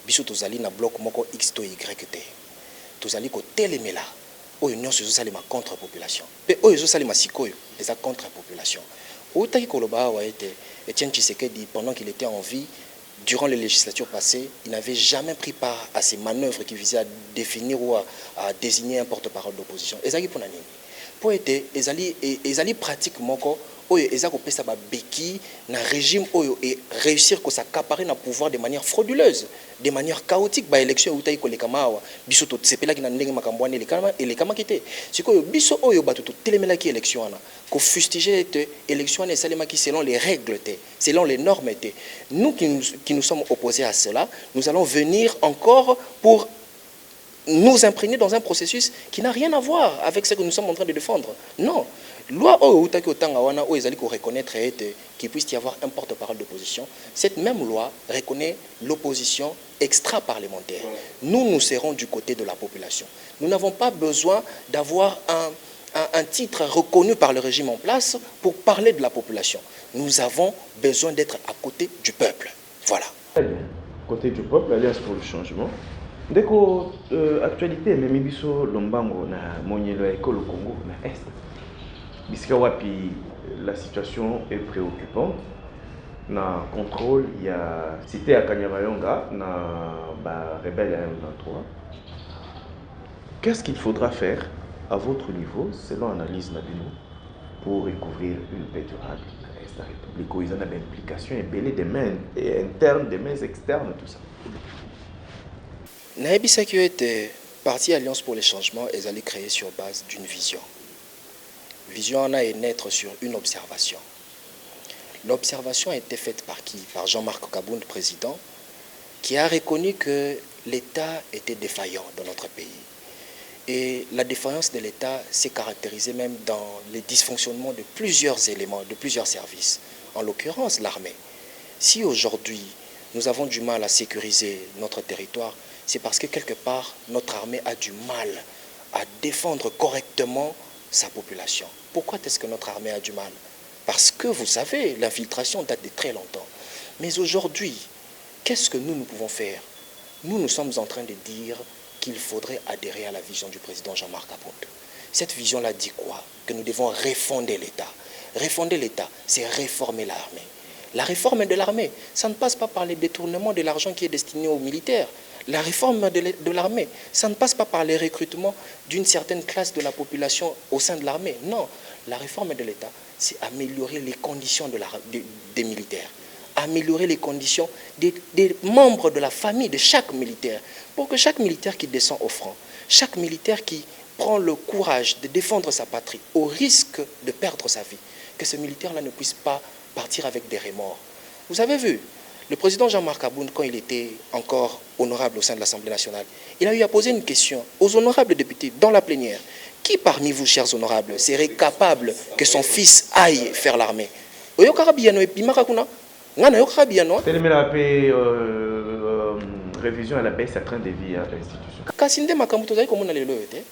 Speaker 2: Biso tozali na bloc moko X to Y te. Tozali ko telemela oyo nyonso zo salima contre population. Pe oyo zo salima sikoyo eza contre population. Utai ko loba awa ete Etienne Tshisekedi pendant qu'il était en vie durant les législatures passées, il n'avait jamais pris part à ces manœuvres qui visaient à définir ou à désigner un porte-parole d'opposition. Ezali pour nani. Pour être ezali pratiquement oyo ezako pesa ba beki na régime oyo et réussir ko s'accaparer na pouvoir de manière frauduleuse, de manière chaotique ba élection utai ko lekamawa biso to sepela ki na ndenge makambwane lekama kité sikoyo biso oyo batu to telemela ki élection ana ko fustiger te élection ana salema ki selon les règles te selon les normes te nous qui nous sommes opposés à cela nous allons venir encore pour nous imprégner dans un processus qui n'a rien à voir avec ce que nous sommes en train de défendre. Non. Loi reconnaître qu'il puisse y avoir un porte-parole d'opposition. Cette même loi reconnaît l'opposition extra-parlementaire. Nous serons du côté de la population. Nous n'avons pas besoin d'avoir un titre reconnu par le régime en place pour parler de la population. Nous avons besoin d'être à côté du peuple. Voilà.
Speaker 1: Très bien. Côté du peuple, Alliance pour le changement. Dès que actualité, même biso lombango na monyelo école au Congo na est. Bisika wapi la situation est préoccupante. Na contrôle, il y a cité à Kanyabayonga na rebelle M23. Qu'est-ce qu'il faudra faire à votre niveau, selon l'analyse Nabino, pour recouvrir une paix durable à l'Est de la République, où ils ont des implications et des mains internes, des mains externes, tout ça?
Speaker 2: Naïbisa qui était parti Alliance pour les changements et allait créer sur base d'une vision. Vision en a est naître sur une observation. L'observation a été faite par qui? Par Jean-Marc Kabound, président, qui a reconnu que l'État était défaillant dans notre pays. Et la défaillance de l'État s'est caractérisée même dans les dysfonctionnements de plusieurs éléments, de plusieurs services, en l'occurrence l'armée. Si aujourd'hui nous avons du mal à sécuriser notre territoire, c'est parce que quelque part, notre armée a du mal à défendre correctement sa population. Pourquoi est-ce que notre armée a du mal? Parce que, vous savez, l'infiltration date de très longtemps. Mais aujourd'hui, qu'est-ce que nous pouvons faire? Nous sommes en train de dire qu'il faudrait adhérer à la vision du président Jean-Marc Abound. Cette vision-là dit quoi? Que nous devons refonder l'État. Refonder l'État, c'est réformer l'armée. La réforme de l'armée, ça ne passe pas par les détournements de l'argent qui est destiné aux militaires. La réforme de l'armée, ça ne passe pas par les recrutements d'une certaine classe de la population au sein de l'armée. Non, la réforme de l'État, c'est améliorer les conditions des militaires, améliorer les conditions des membres de la famille de chaque militaire, pour que chaque militaire qui descend au front, chaque militaire qui prend le courage de défendre sa patrie au risque de perdre sa vie, que ce militaire-là ne puisse pas partir avec des remords. Vous avez vu, le président Jean-Marc Aboun, quand il était encore honorable au sein de l'Assemblée nationale, il a eu à poser une question aux honorables députés dans la plénière. Qui parmi vous, chers honorables, serait capable que son fils aille faire l'armée?
Speaker 1: Révision à la baisse à train de vie à l'institution.
Speaker 2: Kasinde makambo tozali komona lelo yote.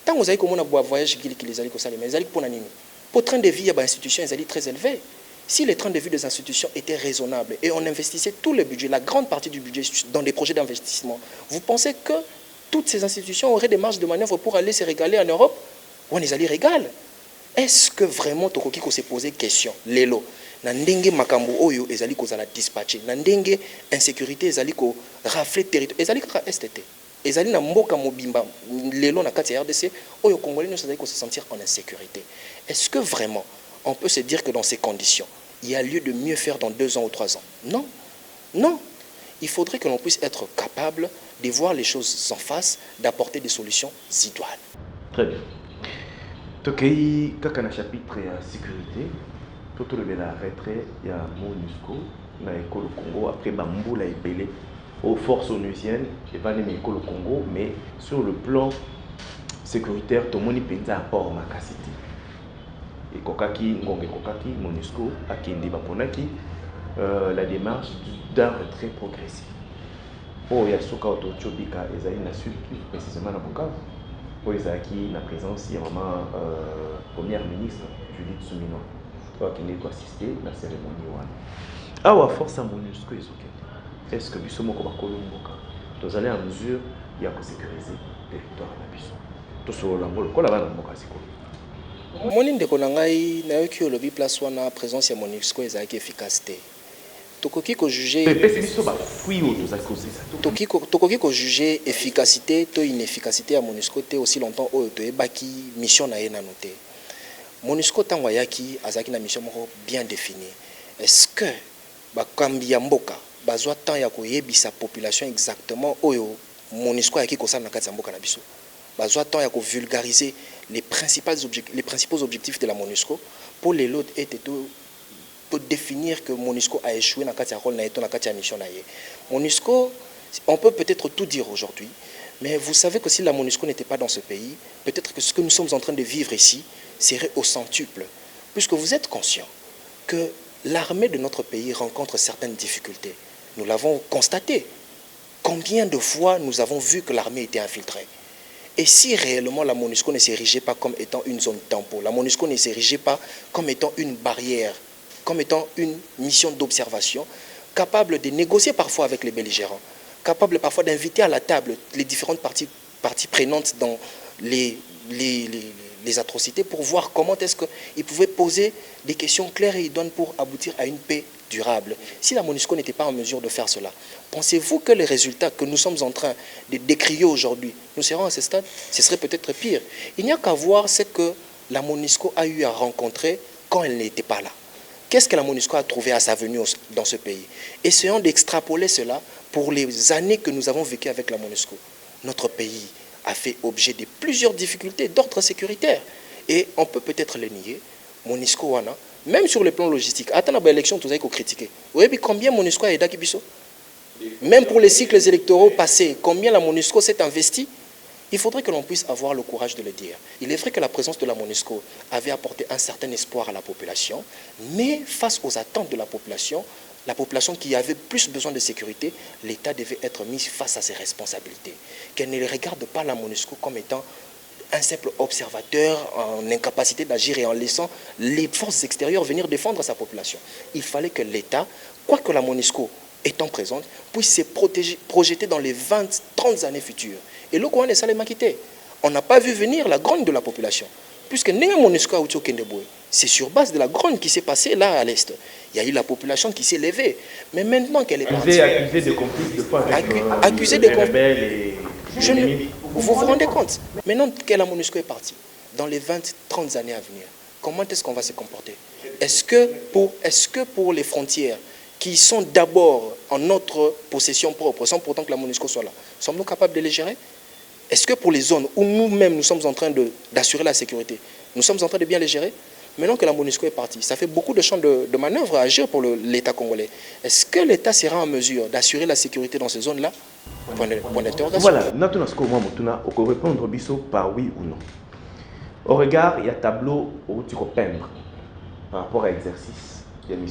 Speaker 2: Tango zali komona bois voyage qui les ali kosalema ezali pona nini? Pour train de vie à institution ezali très élevé. Si les trains de vie des institutions étaient raisonnables et on investissait tout le budget, la grande partie du budget dans des projets d'investissement, vous pensez que toutes ces institutions auraient des marges de manœuvre pour aller se régaler en Europe? Ou on les allait régaler? Est-ce que vraiment Tokoki s'est posé question lelo? Nandenge makambo oyo ezali kozala dispatché, nandenge insécurité ezali ko rafler territoire, ezali ka STT, ezali na mboka mobimba lelo na kati ya RDC oyo congolais nous ezali ko se sentir en insécurité. Est-ce que vraiment on peut se dire que dans ces conditions il y a lieu de mieux faire dans 2 ans ou 3 ans? Non, non. Il faudrait que l'on puisse être capable de voir les choses en face, d'apporter des solutions idoines.
Speaker 1: Très bien. Tokei kaka chapitre ya sécurité. Tout le la retrait, il y a MONUSCO, dans l'école Congo, après Bamboula et Belé, aux forces onusiennes, et pas les écoles Congo, mais sur le plan sécuritaire, tout le monde pense à port Makasiti. Et Kokaki, Ngonge Kokaki, MONUSCO, Akindi Baponaki, la démarche d'un retrait progressif. Oh, il y a Soka Otochobika, Esaïe Nassul, précisément à Bukavu. Oh, Esaïe, la présence, il y a vraiment première ministre, Judith Soumino. Qui n'est pas assisté à la cérémonie. Ah, force à MONUSCO, est-ce que Bissomo Kobakolomboka, nous allons en mesure de sécuriser le territoire de Bissou? Tout ce qu'on a dans
Speaker 2: Moni ndeko na ngai na yoki olobi place wana présence ya MONUSCO ezalaki efficacité. Tokoki ko juger tokoki ko juger efficacité to inefficacité ya MONUSCO te aussi longtemps oyo toyebaki mission na ye na noté. MONUSCO tango yaki azaki na mission moko bien définie. Est-ce que bakambi ya mboka bazwa temps ya koyebisa population exactement oyo MONUSCO yaki kosala na kati ya mboka na biso? Bazwa temps ya ko vulgariser les principaux objectifs de la MONUSCO pour les autres et pour définir que MONUSCO a échoué dans le rôle na kati ya mission na ye. MONUSCO, on peut peut-être tout dire aujourd'hui, mais vous savez que si la MONUSCO n'était pas dans ce pays, peut-être que ce que nous sommes en train de vivre ici serait au centuple, puisque vous êtes conscient que l'armée de notre pays rencontre certaines difficultés. Nous l'avons constaté. Combien de fois nous avons vu que l'armée était infiltrée? Et si réellement la MONUSCO ne s'érigeait pas comme étant une zone tampon, la MONUSCO ne s'érigeait pas comme étant une barrière, comme étant une mission d'observation, capable de négocier parfois avec les belligérants, capable parfois d'inviter à la table les différentes parties prenantes dans les atrocités pour voir comment est-ce qu'ils pouvaient poser des questions claires et idoines pour aboutir à une paix durable. Si la MONUSCO n'était pas en mesure de faire cela, pensez-vous que les résultats que nous sommes en train de décrier aujourd'hui, nous serons à ce stade? Ce serait peut-être pire. Il n'y a qu'à voir ce que la MONUSCO a eu à rencontrer quand elle n'était pas là. Qu'est-ce que la MONUSCO a trouvé à sa venue dans ce pays? Essayons d'extrapoler cela pour les années que nous avons vécues avec la MONUSCO. Notre pays a fait objet de plusieurs difficultés d'ordre sécuritaire. Et on peut peut-être les nier. MONUSCO wana, même sur le plan logistique, attends la élection, tout ça, il faut critiquer. Vous voyez combien MONUSCO a aidé Kibiso? Même pour les cycles électoraux passés, combien la MONUSCO s'est investie? Il faudrait que l'on puisse avoir le courage de le dire. Il est vrai que la présence de la MONUSCO avait apporté un certain espoir à la population, mais face aux attentes de la population qui avait plus besoin de sécurité, l'État devait être mis face à ses responsabilités. Qu'elle ne regarde pas la MONUSCO comme étant un simple observateur en incapacité d'agir et en laissant les forces extérieures venir défendre sa population. Il fallait que l'État, quoique la MONUSCO étant présente, puisse se projeter dans les 20-30 années futures. Et le Kouane Salema quitté. On n'a pas vu venir la grogne de la population. Puisque MONUSCO c'est sur base de la gronde qui s'est passée là à l'Est. Il y a eu la population qui s'est levée. Mais maintenant qu'elle est partie...
Speaker 1: Accusée de complices de fois avec
Speaker 2: accusée de
Speaker 1: complices.
Speaker 2: Vous vous rendez compte? Maintenant que la MONUSCO est partie, dans les 20-30 années à venir, comment est-ce qu'on va se comporter? Est-ce que pour les frontières qui sont d'abord en notre possession propre, sans pourtant que la MONUSCO soit là, sommes-nous capables de les gérer? Est-ce que pour les zones où nous-mêmes nous sommes en train d'assurer la sécurité, nous sommes en train de bien les gérer? Maintenant que la MONUSCO est partie, ça fait beaucoup de champs de manœuvre à agir pour l'État congolais. Est-ce que l'État sera en mesure d'assurer la sécurité dans ces zones-là? Point d'interrogation.
Speaker 1: Voilà, nous on répondre par oui ou non. Au regard, il y a un tableau où tu peux peindre par rapport à l'exercice. Il y a une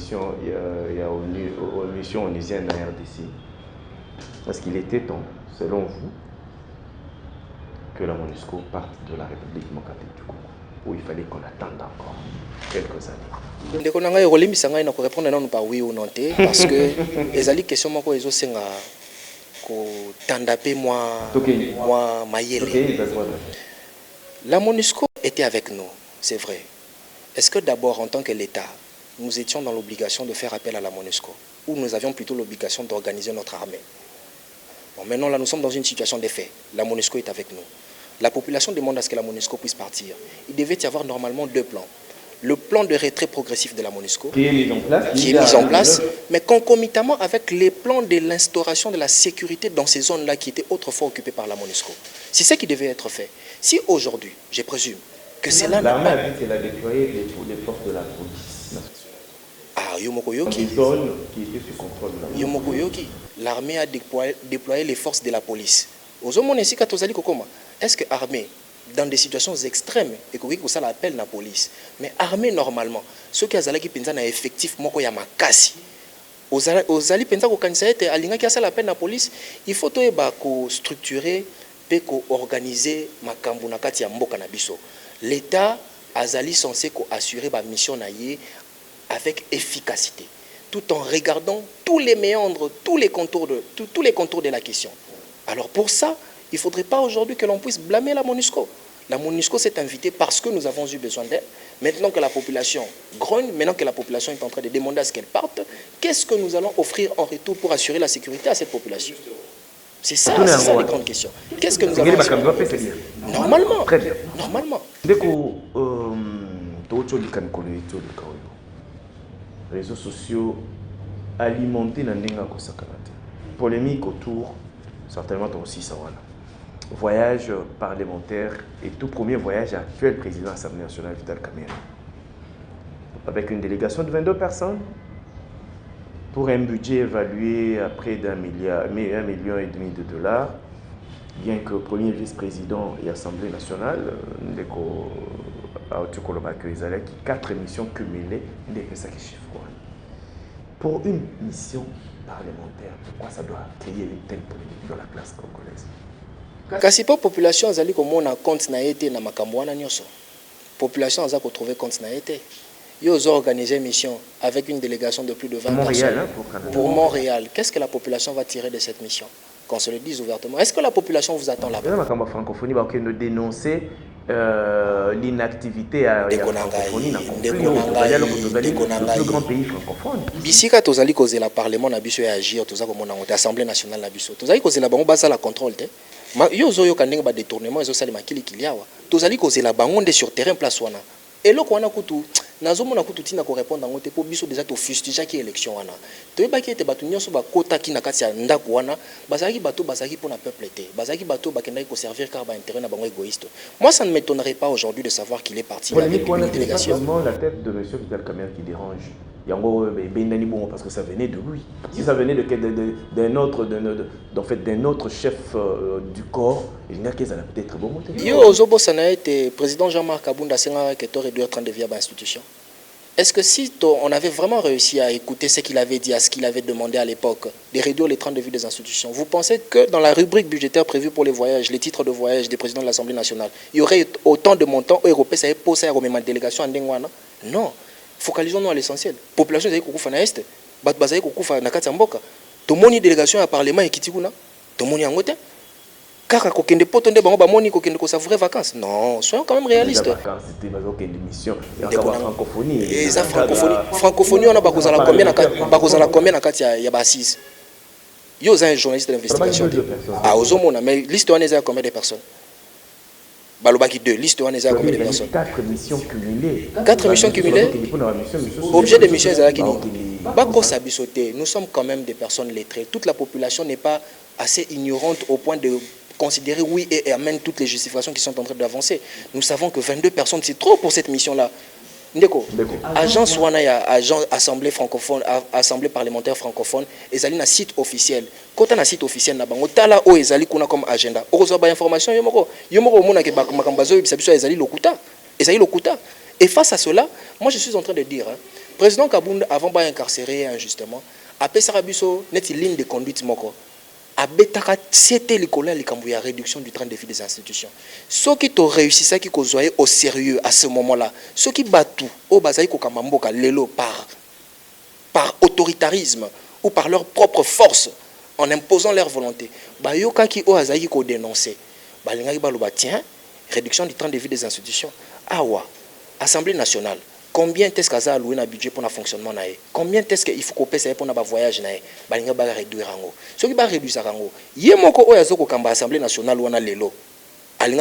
Speaker 1: mission onusienne dans la RDC. Est-ce qu'il était temps, selon vous, que la MONUSCO parte de la République démocratique du Congo, où il fallait qu'on attende encore quelques années?
Speaker 2: Ndeko nanga yolimisa ngai na ko répondre non par oui ou non parce que ezali question moko ezosenga ko tandape moi mayele. La MONUSCO était avec nous, c'est vrai. Est-ce que d'abord en tant que l'État, nous étions dans l'obligation de faire appel à la MONUSCO, ou nous avions plutôt l'obligation d'organiser notre armée? Bon, maintenant là nous sommes dans une situation de fait. La MONUSCO est avec nous. La population demande à ce que la MONUSCO puisse partir. Il devait y avoir normalement deux plans. Le plan de retrait progressif de la MONUSCO,
Speaker 1: qui est mis en place,
Speaker 2: mais concomitamment avec les plans de l'instauration de la sécurité dans ces zones-là qui étaient autrefois occupées par la MONUSCO. C'est ça qui devait être fait. Si aujourd'hui, je présume, que c'est là...
Speaker 1: L'armée a dit qu'elle a déployé les forces de la police nationale.
Speaker 2: Ah, Yomokoyoki.
Speaker 1: Une zone qui était sous contrôle de la police.
Speaker 2: Yomokoyoki. L'armée a déployé les forces de la police. Est-ce que l'armée, dans des situations extrêmes, et que ça l'appelle la police, mais armée normalement, ceux qui ont un effectif, aux alliés pensa ko kanisa ete alinga ki asala appel na police, il faut structurer et organiser makambo na kati ya mboka na biso. L'État azali censé assurer ba mission na ye avec efficacité, tout en regardant tous les méandres, tous les contours de la question. Alors pour ça, il ne faudrait pas aujourd'hui que l'on puisse blâmer la MONUSCO. La MONUSCO s'est invitée parce que nous avons eu besoin d'elle. Maintenant que la population grogne, maintenant que la population est en train de demander à ce qu'elle parte, qu'est-ce que nous allons offrir en retour pour assurer la sécurité à cette population? C'est ça les grandes questions. Qu'est-ce que nous allons assurer? Normalement.
Speaker 1: Très bien.
Speaker 2: Normalement.
Speaker 1: Réseaux sociaux alimentés dans les polémique autour, certainement aussi ça. Voyage parlementaire et tout premier voyage actuel président de l'Assemblée nationale Vital Kamerhe. Avec une délégation de 22 personnes pour un budget évalué à près $1,5 million de dollars, bien que le premier vice-président et l'Assemblée nationale, ils avaient 4 missions cumulées, pour une mission parlementaire, pourquoi ça doit créer une telle polémique dans la classe congolaise?
Speaker 2: Kasi po population azali komona compte na été na makambo wana nyoso. Population aza ko trouver compte na été. Yo ont organisé une mission avec une délégation de plus de 20 personnes pour Montréal. Qu'est-ce que la population va tirer de cette mission? Qu'on se le dise ouvertement. Est-ce que la population vous attend là-bas?
Speaker 1: La francophonie va nous dénoncer l'inactivité à la francophonie. Le plus grand pays francophone.
Speaker 2: Bisika tozali kozela parlement na biso ya agir, tozali komona ngote assemblée nationale na biso. Tozali kozela bango basa la contrôle te. Yo zo yo kandenga ba détournement zo sali makili kiliawa. Tozali kozela bango nde sur terrain place wana. Eloko wana kutu nazomona kutu tina ko répondre ngote po biso déjà to fustige ki élection wana. Toyebaki ete batu nyonso ba kota ki na kati ya ndako wana, bazaki bato bazaki pour na peuple te. Bazaki bato bakendaki ko servir car ba intérêt na bango égoïste. Moi ça ne m'étonnerait pas aujourd'hui de savoir qu'il est parti avec une délégation.
Speaker 1: C'est seulement la tête de monsieur Vital Kamerhe qui dérange. Parce que ça venait de lui. Si ça venait d'un autre chef du corps, il n'y a qu'à peut-être bon monter.
Speaker 2: Le président Jean-Marc Kabunda a réduire 30 via l'institution. Est-ce que si on avait vraiment réussi à écouter ce qu'il avait dit, à ce qu'il avait demandé à l'époque, de réduire les 30 de vue des institutions, vous pensez que dans la rubrique budgétaire prévue pour les voyages, les titres de voyage des présidents de l'Assemblée nationale, il y aurait autant de montants européens, ça pour ça une délégation en Dengwana? Non. Focalisons-nous à l'essentiel. La population est kokufa na est, bat bazai kokufa na kati ya mboka. Tomoni délégation à parlement et kitikuna, tomoni yango te. Kaka kokende poto nde bango bamoni kokende ko savourer vacances. Non, soyons quand même réalistes.
Speaker 1: Vacances, c'était une émission. Il y a la francophonie.
Speaker 2: Et ça francophonie. Francophonie on a bakozala combien na kati ya ba 6. Yo un journaliste d'investigation. Ah ozomona mais liste on est combien de personnes? Balobaki 2, liste on est combien de personnes?
Speaker 1: 4 missions cumulées.
Speaker 2: 4 missions cumulées. Objet de mission Zalaki. Bako sabisoté, nous sommes quand même des personnes lettrées. Toute la population n'est pas assez ignorante au point de considérer oui et amène toutes les justifications qui sont en train d'avancer. Nous savons que 22 personnes, c'est trop pour cette mission-là. Ndeko, agence Wanaya, agent assemblée francophone, assemblée parlementaire francophone, ezali na site officiel. Quand on a site officiel na bango, tala o ezali kuna comme agenda. Ozo ba information yomoko mona ke makambazo bisabiso ezali lokuta. Ezali lokuta. Et face à cela, moi je suis en train de dire, président Kabound avant ba incarcéré injustement, a pesarabiso net ligne de conduite moko. Abetaka c'était l'école likambu ya réduction du train de vie des institutions. Ce qui to réussi ça qui kozoye au sérieux à ce moment-là, ce qui batu au bazai ko kamamboka lelo par autoritarisme ou par leur propre force en imposant leur volonté. Ba yoka ki o azai ko dénoncer. Ba linga ki baloba tiens, réduction du train de vie des institutions. Awa, Assemblée nationale. Combien est-ce que ça a alloué un budget pour le fonctionnement? Combien est-ce qu'il faut couper ça pour un voyage? Il va réduire. Ce qui va réduire ça, il y a l'Assemblée nationale ou l'élo. Il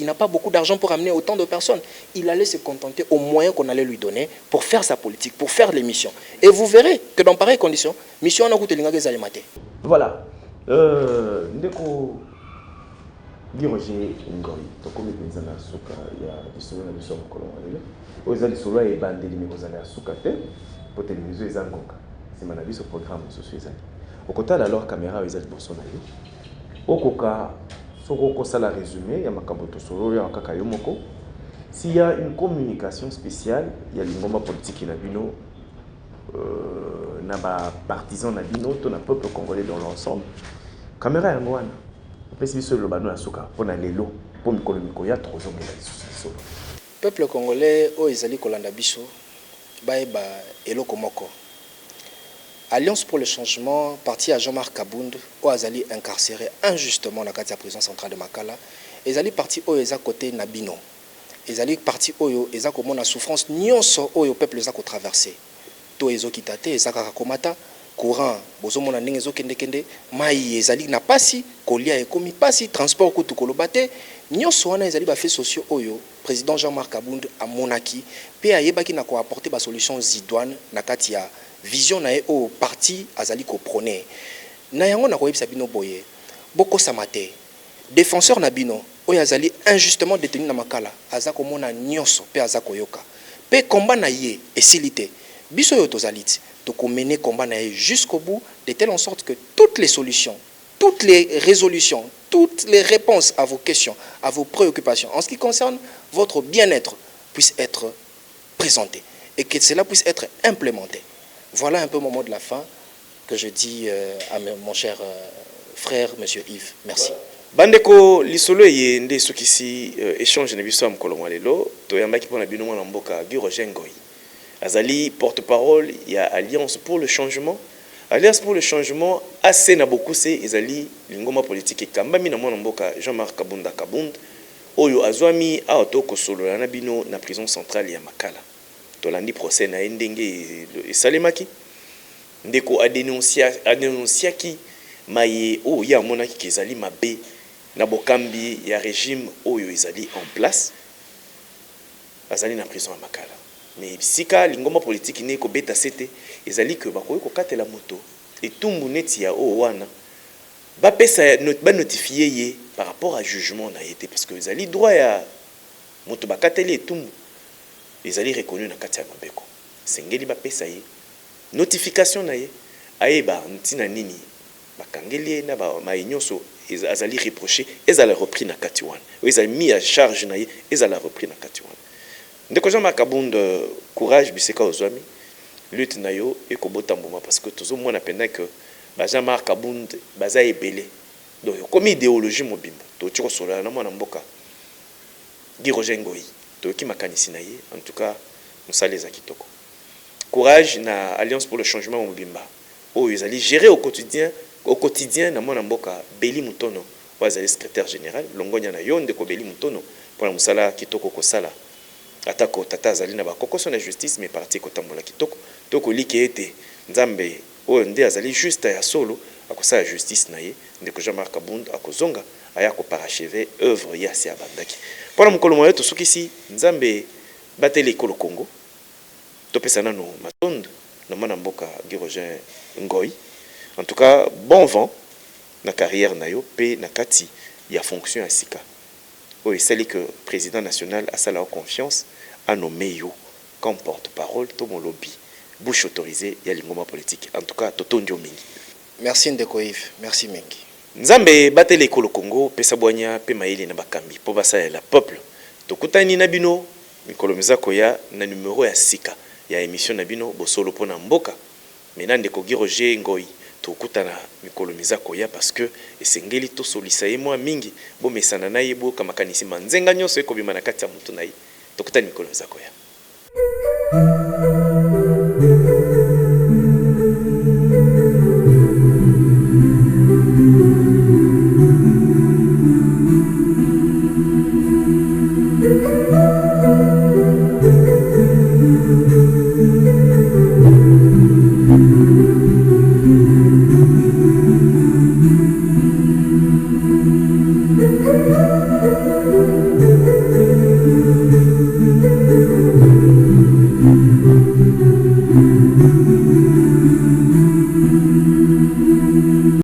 Speaker 2: n'a pas beaucoup d'argent pour amener autant de personnes. Il allait se contenter aux moyens qu'on allait lui donner pour faire sa politique, pour faire les missions. Et vous verrez que dans pareilles conditions, mission a coûté l'ingé alimentaire.
Speaker 1: Voilà. Roger Ngoi, tokomi penza na suka ya bisolo na biso mokolo walelo. Oza lisolo e bandeli me kozala ya suka te po télévision eza ngoka. Sima na biso programme soso ezali. Okotala alors caméra eza liboso na yo. Okoka soko kosala résumé ya makambo tosolo ya kaka yo moko. S'il y a une communication spéciale, il y a l'ingoma politique na bino na ba partisans na bino to na peuple congolais dans l'ensemble. Caméra yango wana
Speaker 2: peuple congolais o ezali kolanda biso baeba eloko moko. Alliance pour le changement parti à Jean-Marc Kabound o azali incarcéré injustement na kati ya prison centrale de Makala. Ezali parti o eza côté Nabino. Ezali parti oyo eza komona souffrance nyonso oyo peuple eza ko traverser. To ezo kitate eza kaka komata courant bozo mona ndenge ezo kende kende mai ezali na pasi kolia ekomi pasi transport kutu kolobate nyonso wana ezali ba faits sociaux oyo président Jean-Marc Kabound a monaki pe ayebaki na ko apporter ba solution zidwane na kati ya vision na e o parti azali ko prôner na yango na ko yebisa bino boye boko samate défenseur na bino oyo azali injustement détenu na Makala azako mona nyonso pe azako yoka pe combat na ye esilite biso yo tozaliti donc mener combat jusqu'au bout de telle en sorte que toutes les solutions, toutes les résolutions, toutes les réponses à vos questions, à vos préoccupations en ce qui concerne votre bien-être puissent être présentées et que cela puisse être implémenté. Voilà un peu mon mot de la fin que je dis à mon cher frère monsieur Yves. Merci.
Speaker 3: Bandeko lisolo yende sokisi échange na biso am kolongwalelo to yambaki pona bino mwana mboka Roger Ngoi. Azali porte-parole, il y a Alliance pour le changement. Alliance pour le changement, assez na beaucoup c'est Azali l'ingoma politique et kambami na mwana mboka Jean-Marc Kabunda Kabound. Oyo azwami a otoko solo na bino na prison centrale ya Makala. Tolandi procès na ndenge et salemaki. Ndeko a dénoncé ki maye o ya monaki kezali mabe na bokambi ya régime oyo ezali en place. Azali na prison ya Makala. Mais sika lingoma politique ne ko beta sete ezali que bakoyi ko katela moto et tumbu neti ya o wana ba pesa ba notifier ye par rapport à jugement na été parce que ezali droit ya moto ba kateli tumbu ezali reconnu na kati ya mabeko sengeli ba pesa ye notification na ye ayeba ntina nini bakangeli na ba mainyoso ezali reproché ezala repris na kati wana ezali mis à charge na ye ezala repris na kati wana. Ndeko Jean-Marc Kabound courage biseka ozwami lutte na yo et kobota mboma parce que tozo mona pendant que Jean-Marc Kabound baza ebele donc comme idéologie mobimbo to tiko sola na mwana mboka Roger Ngoi to ki makanisi na ye en tout cas musaleza kitoko courage na Alliance pour le changement mobimba oyo ezali gérer au quotidien na mwana mboka Beli Mutono wazali secrétaire général longonya na yo ndeko beli mutono pona musala kitoko kosala atako tata azali na bakokoso na justice mais parti kotambola kitoko toko like ete nzambe oyo nde azali juste ya solo akosala justice na ye ndeko Jean-Marc Kabund akozonga aya ko parachever œuvre ya si abandaki pona mukolo moyo to sukisi nzambe bateli ekolo Congo topesa nano matondo na mwana mboka Guy Roger Ngoy. En tout cas, bon vent na carrière na yo pe na kati ya fonction ya sika. O esali que président national a sala confiance à nommer yo comme porte-parole to mon lobby. Bouche autorisée ya lingoma politique. En tout cas, toto ndio mingi.
Speaker 2: Merci Ndeko Yves, merci mingi.
Speaker 3: Nzambe batele ekolo Congo pesa bwanya pe maili na bakambi po basa la peuple. Tokutani na bino mikolo mizako ya na numéro ya sika ya émission na bino bosolo pona mboka. Maintenant Ndeko Guy Roger Ngoy tokutana mikolo mizako ya parce que esengeli to solisa ye mwa mingi bo mesana na ye bo kama kanisi manzenga nyonso ekobima na kati ya mutu na ye tokutana mikolo mizako ya
Speaker 4: Thank you.